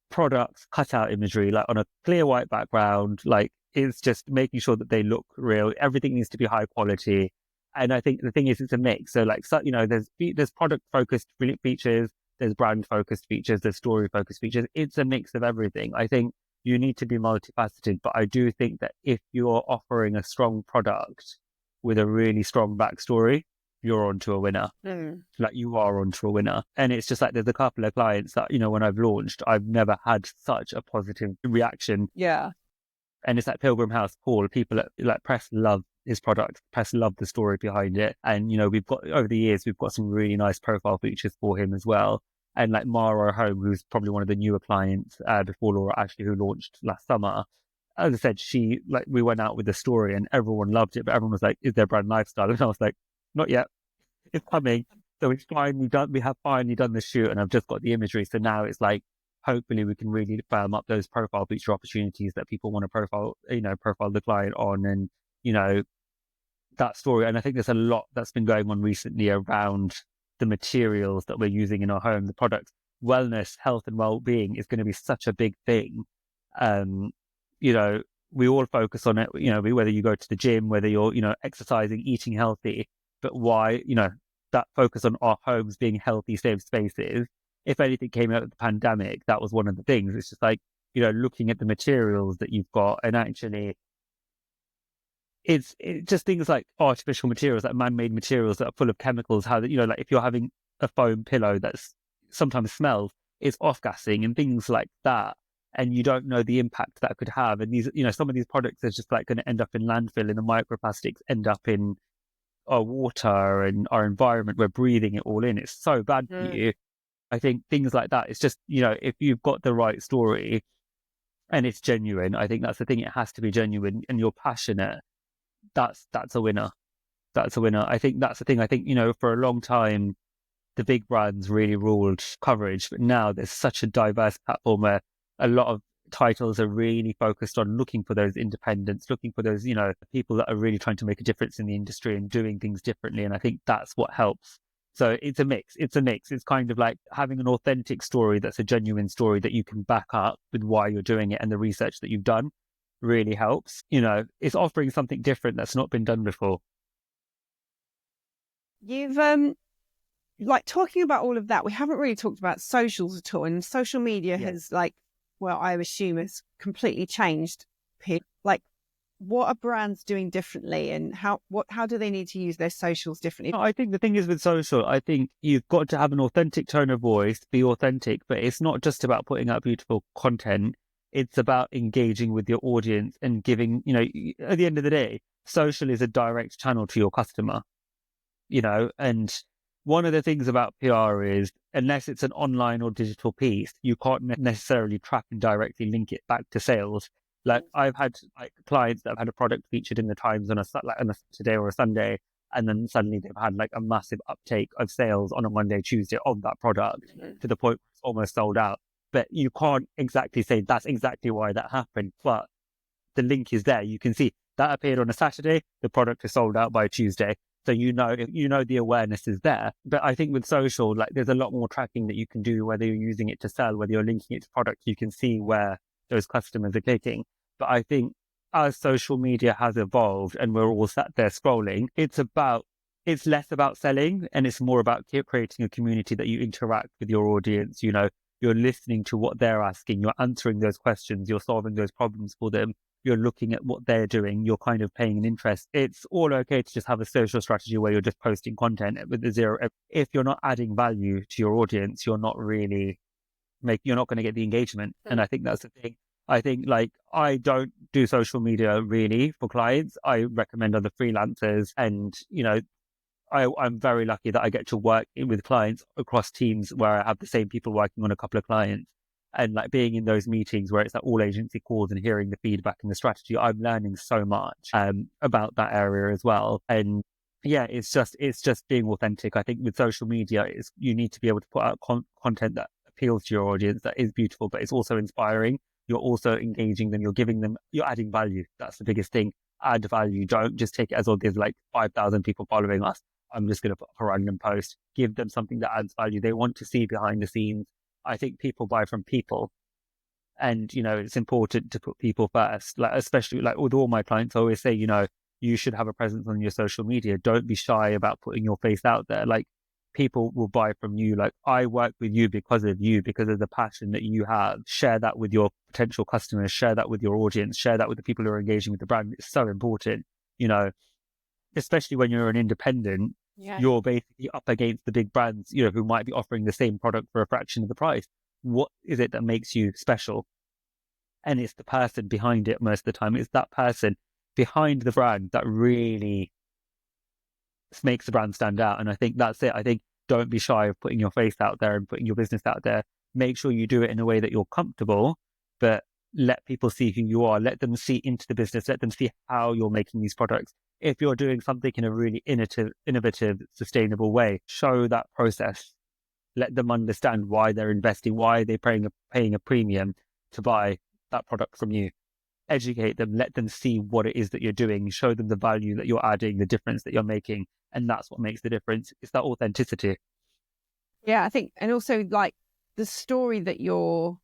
Products, cutout imagery, like on a clear white background, like it's just making sure that they look real. Everything needs to be high quality. And I think the thing is, it's a mix. So like, there's product focused features, there's brand focused features, there's story focused features. It's a mix of everything. I think you need to be multifaceted, but I do think that if you're offering a strong product with a really strong backstory, you're onto a winner. Like, you are onto a winner. And it's just like, there's a couple of clients that, when I've launched, I've never had such a positive reaction.
Yeah.
And it's like Pilgrim House Paul. People like press love his product, press love the story behind it. And, we've got, over the years, we've got some really nice profile features for him as well. And like Mara Home, who's probably one of the newer clients before Laura Ashley, who launched last summer. As I said, we went out with the story and everyone loved it, but everyone was like, is there brand lifestyle? And I was like, not yet. It's coming. So we have finally done the shoot, and I've just got the imagery. So now it's like, hopefully we can really firm up those profile feature opportunities that people want to profile the client on, and, that story. And I think there's a lot that's been going on recently around the materials that we're using in our home, the products. Wellness, health and well-being is going to be such a big thing. We all focus on it, whether you go to the gym, whether you're, exercising, eating healthy, but why, that focus on our homes being healthy, safe spaces. If anything came out of the pandemic, that was one of the things. It's just like, looking at the materials that you've got, and actually it's just things like artificial materials, like man-made materials that are full of chemicals, how that, like if you're having a foam pillow that's sometimes smells, it's off-gassing and things like that. And you don't know the impact that could have. And these, some of these products are just like going to end up in landfill, and the microplastics end up in our water and our environment. We're breathing it all in. It's so bad for you. I think things like that, it's just, if you've got the right story and it's genuine, I think that's the thing. It has to be genuine, and you're passionate. That's a winner. That's a winner. I think that's the thing. I think, for a long time, the big brands really ruled coverage, but now there's such a diverse platform where a lot of titles are really focused on looking for those independents, looking for those, people that are really trying to make a difference in the industry and doing things differently. And I think that's what helps. So it's a mix. It's kind of like having an authentic story that's a genuine story that you can back up with why you're doing it, and the research that you've done really helps. It's offering something different that's not been done before.
You've like, talking about all of that, we haven't really talked about socials at all, and social media has, like, well, I assume has completely changed. Like, what are brands doing differently, and how do they need to use their socials differently?
I think the thing is with social, I think you've got to have an authentic tone of voice, be authentic, but it's not just about putting out beautiful content. It's about engaging with your audience and giving, at the end of the day, social is a direct channel to your customer, and one of the things about PR is unless it's an online or digital piece, you can't necessarily track and directly link it back to sales. Like I've had clients that have had a product featured in the Times on a Saturday or a Sunday, and then suddenly they've had like a massive uptake of sales on a Monday, Tuesday of that product to the point where it's almost sold out. But you can't exactly say that's exactly why that happened. But the link is there. You can see that appeared on a Saturday, the product is sold out by Tuesday. So the awareness is there. But I think with social, there's a lot more tracking that you can do, whether you're using it to sell, whether you're linking it to product, you can see where those customers are clicking. But I think as social media has evolved and we're all sat there scrolling, it's less about selling and it's more about creating a community that you interact with your audience. You're listening to what they're asking, you're answering those questions, you're solving those problems for them, you're looking at what they're doing, you're kind of paying an interest. It's all okay to just have a social strategy where you're just posting content with the zero. If you're not adding value to your audience, you're not going to get the engagement. And I think that's the thing. I think I don't do social media really for clients. I recommend other freelancers, and I'm very lucky that I get to work with clients across teams where I have the same people working on a couple of clients, and being in those meetings where it's all agency calls and hearing the feedback and the strategy. I'm learning so much about that area as well. And yeah, it's just being authentic. I think with social media, you need to be able to put out content that appeals to your audience, that is beautiful, but it's also inspiring. You're also engaging them. You're adding value. That's the biggest thing. Add value. Don't just take it as, there's 5,000 people following us, I'm just going to put a random post. Give them something that adds value. They want to see behind the scenes. I think people buy from people. And, it's important to put people first. Especially with all my clients, I always say, you should have a presence on your social media. Don't be shy about putting your face out there. People will buy from you. I work with you because of the passion that you have. Share that with your potential customers, share that with your audience, share that with the people who are engaging with the brand. It's so important, especially when you're an independent, you're basically up against the big brands, who might be offering the same product for a fraction of the price. What is it that makes you special? And it's the person behind it most of the time. It's that person behind the brand that really makes the brand stand out. And I think that's it. I think don't be shy of putting your face out there and putting your business out there. Make sure you do it in a way that you're comfortable, but let people see who you are. Let them see into the business. Let them see how you're making these products. If you're doing something in a really innovative, sustainable way, show that process. Let them understand why they're investing, why they're paying a premium to buy that product from you. Educate them, let them see what it is that you're doing, show them the value that you're adding, the difference that you're making. And that's what makes the difference. It's that authenticity.
Yeah, I think, and also the story that you're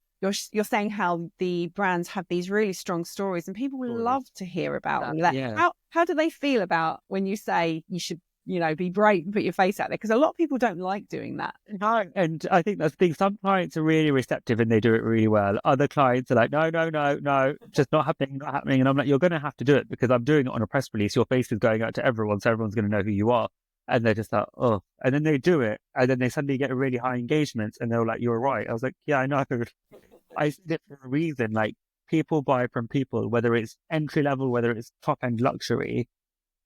saying, how the brands have these really strong stories and people love to hear about that. Yeah. How do they feel about when you say you should, be brave and put your face out there? Because a lot of people don't like doing that.
No, and I think that's the thing. Some clients are really receptive and they do it really well. Other clients are like, no, just not happening. And I'm like, you're going to have to do it because I'm doing it on a press release. Your face is going out to everyone, so everyone's going to know who you are. And they're just like, oh. And then they do it, and then they suddenly get a really high engagement, and they're like, you're right. I was like, yeah, I know. I did it for a reason. People buy from people, whether it's entry level, whether it's top end luxury.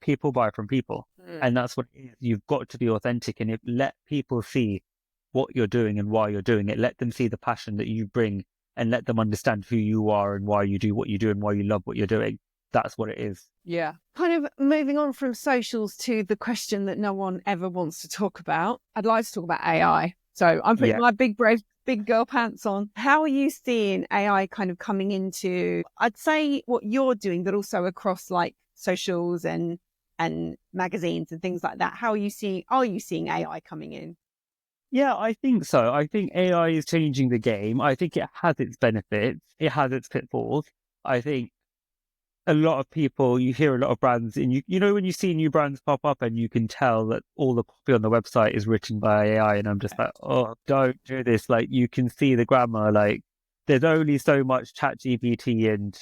People buy from people. And that's what it is. You've got to be authentic, and let people see what you're doing and why you're doing it. Let them see the passion that you bring, and let them understand who you are and why you do what you do and why you love what you're doing. That's what it is.
Yeah. Kind of moving on from socials to the question that no one ever wants to talk about. I'd like to talk about AI. So I'm putting my big brave big girl pants on. How are you seeing AI kind of coming into, I'd say, what you're doing, but also across socials and magazines and things like that? Are you seeing AI coming in?
Yeah, I think so. I think AI is changing the game. I think it has its benefits. It has its pitfalls. I think a lot of people, you hear a lot of brands, and when you see new brands pop up and you can tell that all the copy on the website is written by AI, and I'm just like, oh, don't do this. You can see the grammar, there's only so much ChatGPT and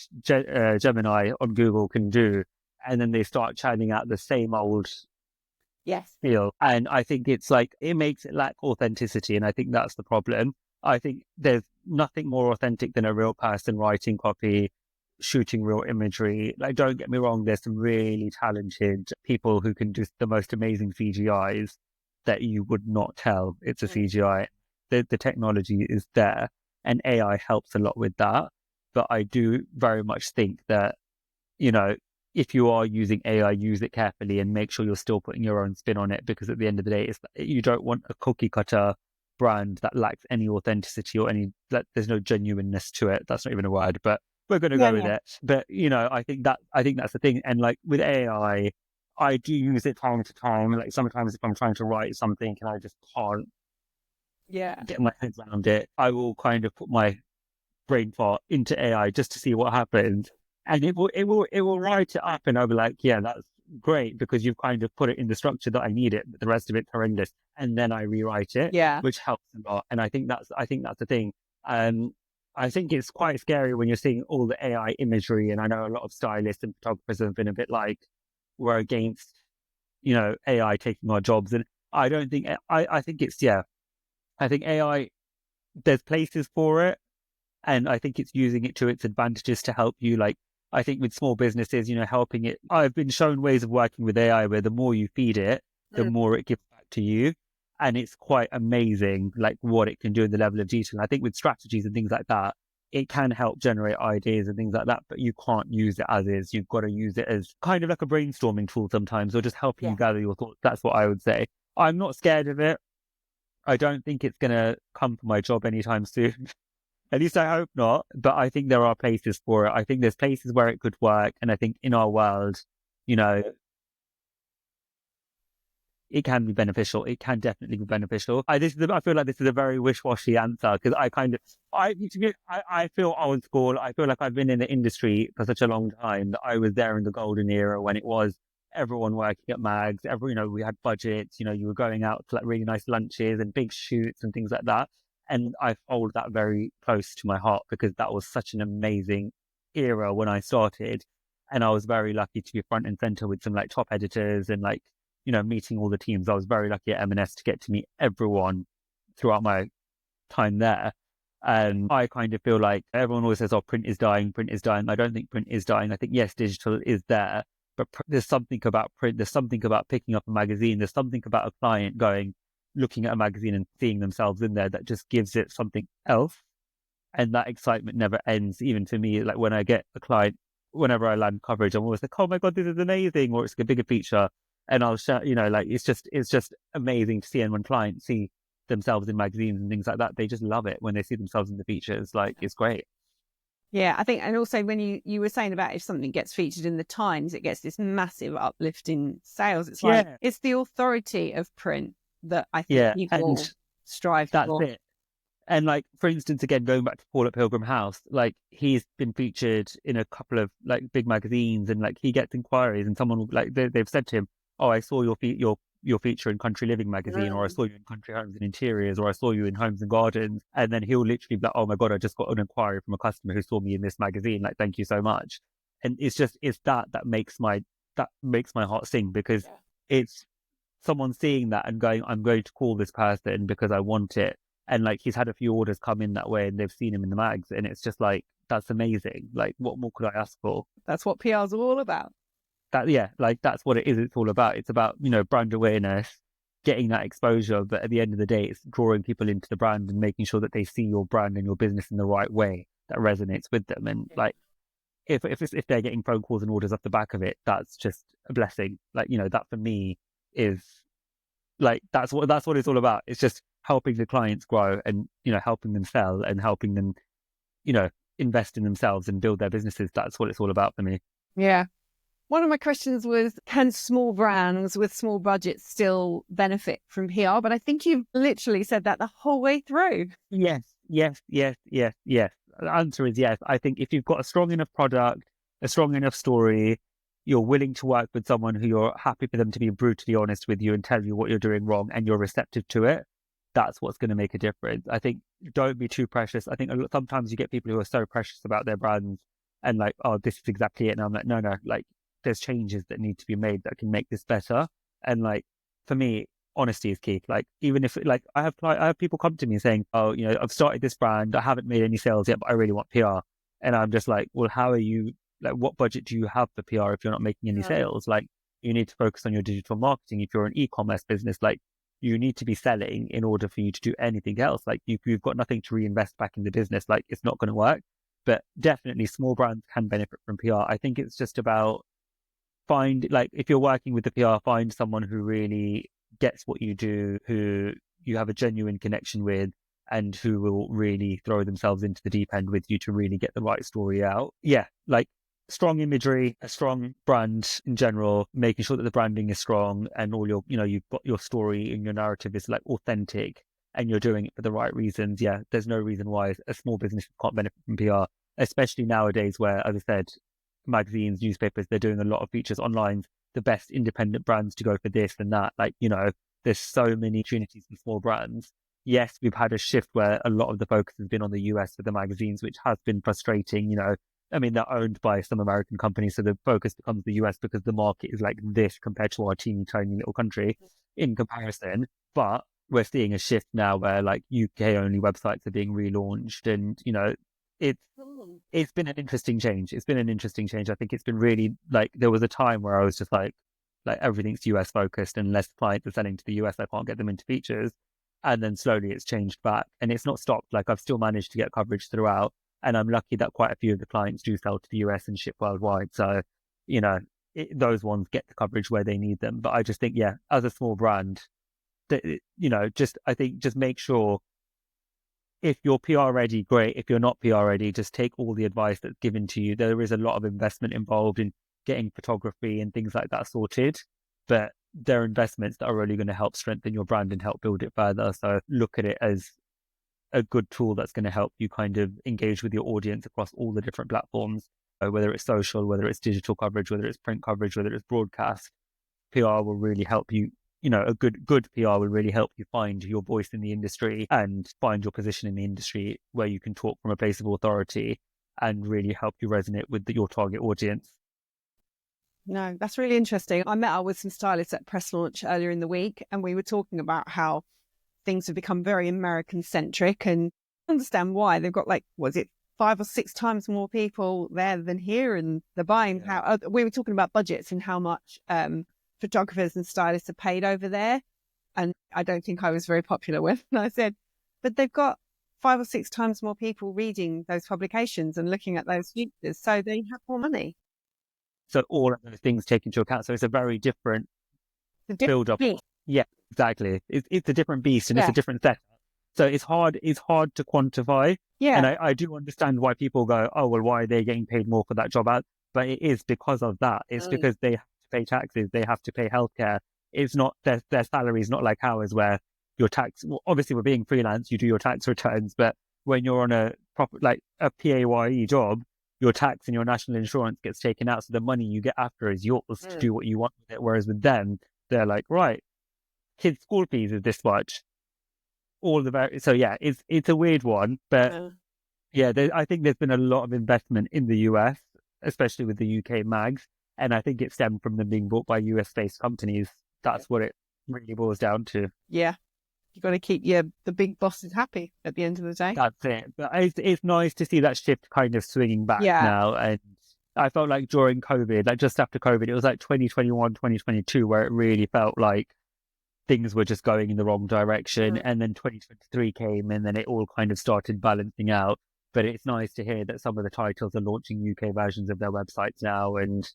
Gemini on Google can do. And then they start churning out the same old feel. And I think it's like, it makes it lack authenticity. And I think that's the problem. I think there's nothing more authentic than a real person writing copy, shooting real imagery. Like, don't get me wrong, there's some really talented people who can do the most amazing CGIs that you would not tell it's a CGI. The technology is there, and AI helps a lot with that. But I do very much think that, you know, if you are using AI, use it carefully and make sure you're still putting your own spin on it, because at the end of the day, you don't want a cookie cutter brand that lacks any authenticity or that there's no genuineness to it. That's not even a word, but we're going to go with it. But, you know, I think that's the thing. And like with AI, I do use it time to time. Like sometimes if I'm trying to write something and I just can't get my head around it, I will kind of put my brain fart into AI just to see what happens. And it will write it up, and I'll be like, yeah, that's great, because you've kind of put it in the structure that I need it, but the rest of it's horrendous. And then I rewrite it, which helps a lot. And I think that's the thing. I think it's quite scary when you're seeing all the AI imagery, and I know a lot of stylists and photographers have been a bit like, we're against, you know, AI taking our jobs. And I don't think, I think it's, I think AI, there's places for it, and I think it's using it to its advantages to help you. Like, I think with small businesses, you know, helping it. I've been shown ways of working with AI where the more you feed it, the more it gives back to you. And it's quite amazing, like what it can do in the level of detail. I think with strategies and things like that, it can help generate ideas and things like that, but you can't use it as is. You've got to use it as kind of like a brainstorming tool sometimes, or just helping you gather your thoughts. That's what I would say. I'm not scared of it. I don't think it's going to come for my job anytime soon. At least I hope not, but I think there are places for it. I think there's places where it could work. And I think in our world, you know, it can be beneficial. It can definitely be beneficial. I feel like this is a very wish-washy answer, because I feel old school. I feel like I've been in the industry for such a long time that I was there in the golden era when it was everyone working at mags. You know, we had budgets. You know, you were going out to like really nice lunches and big shoots and things like that. And I hold that very close to my heart, because that was such an amazing era when I started. And I was very lucky to be front and center with some like top editors and like, you know, meeting all the teams. I was very lucky at M&S to get to meet everyone throughout my time there. And I kind of feel like everyone always says, oh, print is dying. I don't think print is dying. I think, yes, digital is there, but there's something about print. There's something about picking up a magazine. There's something about a client looking at a magazine and seeing themselves in there that just gives it something else. And that excitement never ends. Even for me, like when I get a client, whenever I land coverage, I'm always like, oh my God, this is amazing. Or it's a bigger feature. And I'll share, you know, like, it's just amazing to see. And when clients see themselves in magazines and things like that, they just love it when they see themselves in the features. Like, it's great.
Yeah, I think, and also when you were saying about if something gets featured in the Times, it gets this massive uplift in sales. It's like, it's the authority of print that I think people strive for.
That's it. And like, for instance, again, going back to Paul at Pilgrim House, like he's been featured in a couple of like big magazines, and like he gets inquiries, and someone will, like they've said to him, oh, I saw your feature in Country Living magazine, or I saw you in Country Homes and Interiors, or I saw you in Homes and Gardens. And then he'll literally be like, oh my God, I just got an inquiry from a customer who saw me in this magazine. Like, thank you so much. And it's that makes my heart sing, because it's someone seeing that and going, I'm going to call this person because I want it. And like, he's had a few orders come in that way, and they've seen him in the mags, and it's just like, that's amazing. Like, what more could I ask for?
That's what PR is all about.
That's what it is. It's all about. It's about, you know, brand awareness, getting that exposure. But at the end of the day, it's drawing people into the brand and making sure that they see your brand and your business in the right way that resonates with them. And like, if they're getting phone calls and orders off the back of it, that's just a blessing. Like, you know, that for me is like, that's what it's all about. It's just helping the clients grow, and, you know, helping them sell, and helping them, you know, invest in themselves and build their businesses. That's what it's all about for me.
Yeah. One of my questions was, can small brands with small budgets still benefit from PR? But I think you've literally said that the whole way through.
Yes. The answer is yes. I think if you've got a strong enough product, a strong enough story, you're willing to work with someone who you're happy for them to be brutally honest with you and tell you what you're doing wrong, and you're receptive to it, that's what's going to make a difference. I think don't be too precious. I think sometimes you get people who are so precious about their brands and like, oh, this is exactly it. And I'm like, no, like there's changes that need to be made that can make this better. And like, for me, honesty is key. Like, even if like I have people come to me saying, oh, I've started this brand, I haven't made any sales yet, but I really want PR. And I'm just like, well, how are you, like, what budget do you have for PR if you're not making any sales? Like, you need to focus on your digital marketing. If you're an e-commerce business, like, you need to be selling in order for you to do anything else. Like, you've got nothing to reinvest back in the business. Like, it's not going to work. But definitely small brands can benefit from PR. I think it's just about if you're working with the PR, find someone who really gets what you do, who you have a genuine connection with, and who will really throw themselves into the deep end with you to really get the right story out. Yeah, like strong imagery, a strong brand in general, making sure that the branding is strong and all your, you've got your story and your narrative is like authentic and you're doing it for the right reasons. Yeah, there's no reason why a small business can't benefit from PR, especially nowadays where, as I said, magazines, newspapers, they're doing a lot of features online, the best independent brands to go for this and that. Like, there's so many opportunities for small brands. Yes, we've had a shift where a lot of the focus has been on the US with the magazines, which has been frustrating. I mean, they're owned by some American companies, so the focus becomes the US because the market is like this compared to our teeny tiny little country in comparison. But we're seeing a shift now where like UK only websites are being relaunched, and it's been an interesting change. It's been an interesting change. I think it's been really like, there was a time where I was just like everything's US focused, and less clients are selling to the US, I can't get them into features. And then slowly it's changed back, and it's not stopped. Like, I've still managed to get coverage throughout, and I'm lucky that quite a few of the clients do sell to the US and ship worldwide. So, those ones get the coverage where they need them. But I just think, yeah, as a small brand, I think just make sure, if you're PR ready, great. If you're not PR ready, just take all the advice that's given to you. There is a lot of investment involved in getting photography and things like that sorted, but they're investments that are really going to help strengthen your brand and help build it further. So look at it as a good tool that's going to help you kind of engage with your audience across all the different platforms, whether it's social, whether it's digital coverage, whether it's print coverage, whether it's broadcast. PR will really help you. A good PR will really help you find your voice in the industry and find your position in the industry where you can talk from a place of authority and really help you resonate with your target audience.
No, that's really interesting. I met up with some stylists at press launch earlier in the week, and we were talking about how things have become very American centric, and understand why. They've got 5 or 6 times more people there than here, and they're buying we were talking about budgets and how much photographers and stylists are paid over there. And I don't think I was very popular with. And I said, but they've got 5 or 6 times more people reading those publications and looking at those features, so they have more money.
So all of those things take into account. So it's a very different build-up. Yeah, exactly. It's a different beast, and it's a different setup. So it's hard to quantify.
Yeah.
And I do understand why people go, oh, well, why are they getting paid more for that job? But it is because of that. It's because they have to pay taxes, they have to pay healthcare. It's not their salary is not like ours, where your tax, obviously we're being freelance, you do your tax returns, but when you're on a proper, like a PAYE job, your tax and your national insurance gets taken out. So the money you get after is yours to do what you want with it. Whereas with them, they're like, right, kids' school fees is this much. So yeah, it's a weird one, but I think there's been a lot of investment in the US, especially with the UK mags. And I think it stemmed from them being bought by US-based companies. That's what it really boils down to.
Yeah. You've got to keep the big bosses happy at the end of the day.
That's it. But it's nice to see that shift kind of swinging back now. And I felt like during COVID, like just after COVID, it was like 2021, 2022, where it really felt like things were just going in the wrong direction. And then 2023 came, and then it all kind of started balancing out. But it's nice to hear that some of the titles are launching UK versions of their websites now, and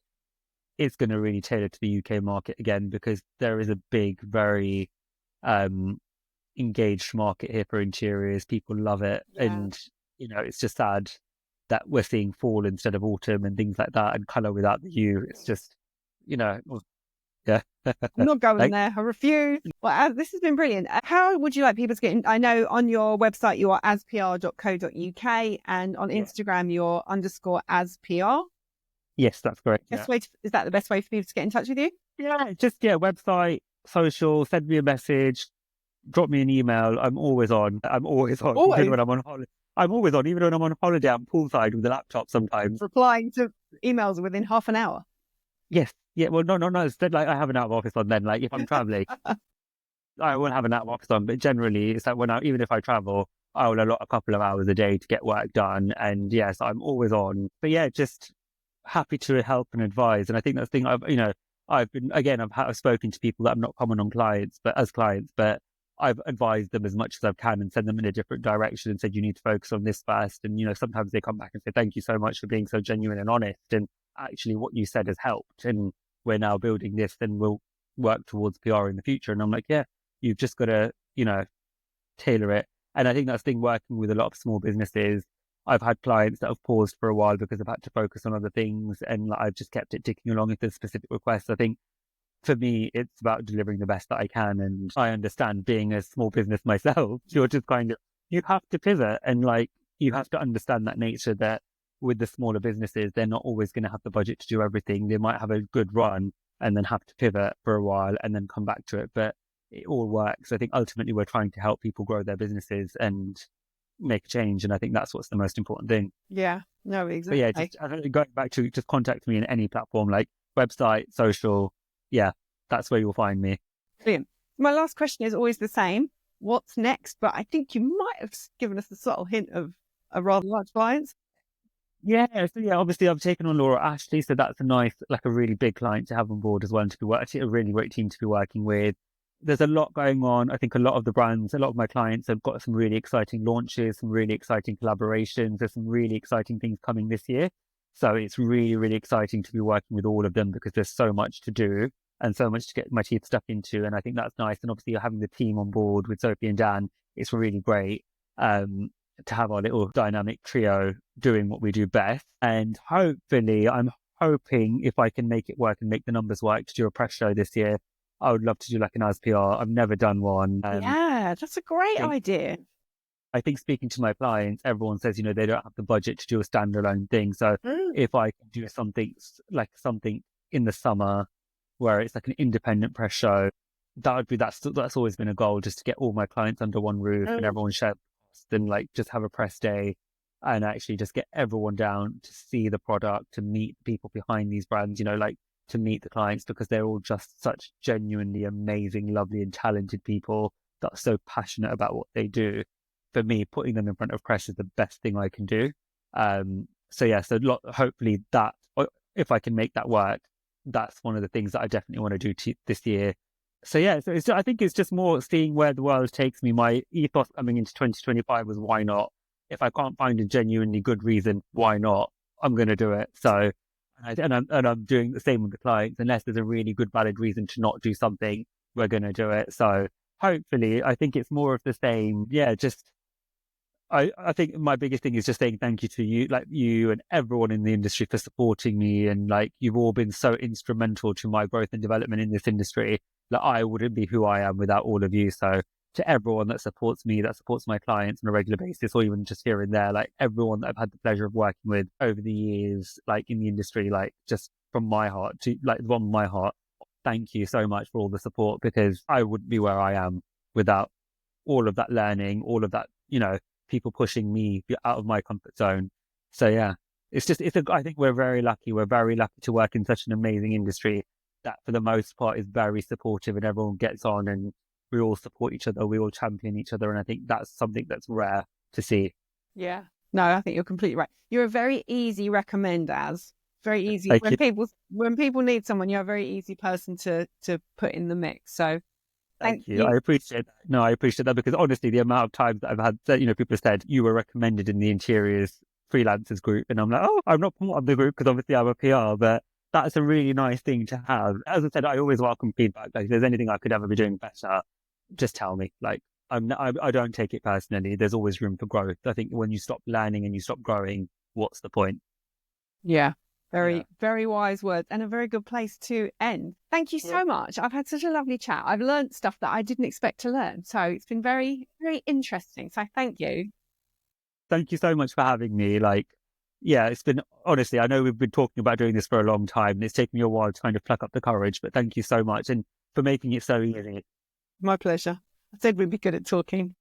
it's going to really tailor to the UK market again, because there is a big, very engaged market here for interiors. People love it. And it's just sad that we're seeing fall instead of autumn and things like that, and colour without the hue. It's just, yeah.
I'm not going there. I refuse. Well, this has been brilliant. How would you like people to get in? I know on your website you are azpr.co.uk, and on Instagram you're _azpr.
Yes, that's correct.
Is that the best way for people to get in touch with you?
Yeah, just website, social, send me a message. drop me an email. I'm always on. I'm always on, even
Always
when I'm on holiday. I'm always on, even when I'm on holiday. I'm poolside with a laptop sometimes.
replying to emails within half an hour.
Yes. Yeah. Well, no. Instead, like I have an out of office on then. Like if I'm traveling, I will have an out of office on. But generally, it's like even if I travel, I will allot a couple of hours a day to get work done. And yes, I'm always on. But yeah, just happy to help and advise. And I think that's the thing. I've spoken to people that have not come on clients, but I've advised them as much as I can and send them in a different direction and said, you need to focus on this first. And, sometimes they come back and say, thank you so much for being so genuine and honest. And actually what you said has helped. And we're now building this, then we'll work towards PR in the future. And I'm like, yeah, you've just got to, tailor it. And I think that's the thing, working with a lot of small businesses. I've had clients that have paused for a while because they've had to focus on other things, and I've just kept it ticking along if there's specific requests. I think for me, it's about delivering the best that I can. And I understand, being a small business myself, you're just you have to pivot, and you have to understand that nature that with the smaller businesses, they're not always going to have the budget to do everything. They might have a good run and then have to pivot for a while and then come back to it. But it all works. I think ultimately we're trying to help people grow their businesses and make a change. And I think that's what's the most important thing.
Yeah, no, exactly.
But yeah, going back to just contact me in any platform, like website, social. Yeah, that's where you'll find me.
Brilliant. My last question is always the same. What's next? But I think you might have given us a subtle hint of a rather large client.
Yeah, so yeah, obviously I've taken on Laura Ashley, so that's a really big client to have on board as well, and to be working, a really great team to be working with. There's a lot going on. I think a lot of my clients have got some really exciting launches, some really exciting collaborations. There's some really exciting things coming this year. So it's really, really exciting to be working with all of them because there's so much to do and so much to get my teeth stuck into. And I think that's nice. And obviously having the team on board with Sophie and Dan, it's really great to have our little dynamic trio doing what we do best. And hopefully, I'm hoping if I can make it work and make the numbers work to do a press show this year. I would love to do like an AZPR. I've never done one.
Yeah, that's a great idea.
I think speaking to my clients, everyone says, they don't have the budget to do a standalone thing. So if I can do something in the summer where it's like an independent press show, that's always been a goal, just to get all my clients under one roof and everyone share costs, and just have a press day and actually just get everyone down to see the product, to meet people behind these brands, to meet the clients, because they're all just such genuinely amazing, lovely and talented people that are so passionate about what they do. For me, putting them in front of press is the best thing I can do. Hopefully that, if I can make that work, that's one of the things that I definitely want to do this year. So yeah, I think it's just more seeing where the world takes me. My ethos coming into 2025 was, why not? If I can't find a genuinely good reason, why not? I'm going to do it. So, and I'm doing the same with the clients. Unless there's a really good, valid reason to not do something, we're going to do it. So hopefully, I think it's more of the same. Yeah, I think my biggest thing is just saying thank you to you and everyone in the industry for supporting me. And you've all been so instrumental to my growth and development in this industry. I wouldn't be who I am without all of you. So to everyone that supports me, that supports my clients on a regular basis, or even just here and there, everyone that I've had the pleasure of working with over the years, in the industry, just from my heart to the bottom of my heart, thank you so much for all the support, because I wouldn't be where I am without all of that learning, all of that, people pushing me out of my comfort zone. So yeah, I think we're very lucky. We're very lucky to work in such an amazing industry that for the most part is very supportive, and everyone gets on and we all support each other. We all champion each other. And I think that's something that's rare to see.
Yeah. No, I think you're completely right. You're a very easy recommend, Az. Very easy. When people need someone, you're a very easy person to put in the mix. So
Thank you. I appreciate that. No, I appreciate that, because honestly, the amount of times that I've had that, people have said you were recommended in the Interiors freelancers group, and I'm like, oh, I'm not part of the group because obviously I'm a PR, but that's a really nice thing to have. As I said, I always welcome feedback. If there's anything I could ever be doing better, just tell me. I don't take it personally. There's always room for growth. I think when you stop learning and you stop growing, what's the point?
Yeah. Very wise words, and a very good place to end. Thank you so much. I've had such a lovely chat. I've learned stuff that I didn't expect to learn. So it's been very, very interesting. So thank you.
Thank you so much for having me. It's been, honestly, I know we've been talking about doing this for a long time, and it's taken me a while to kind of pluck up the courage, but thank you so much, and for making it so easy.
My pleasure. I said we'd be good at talking.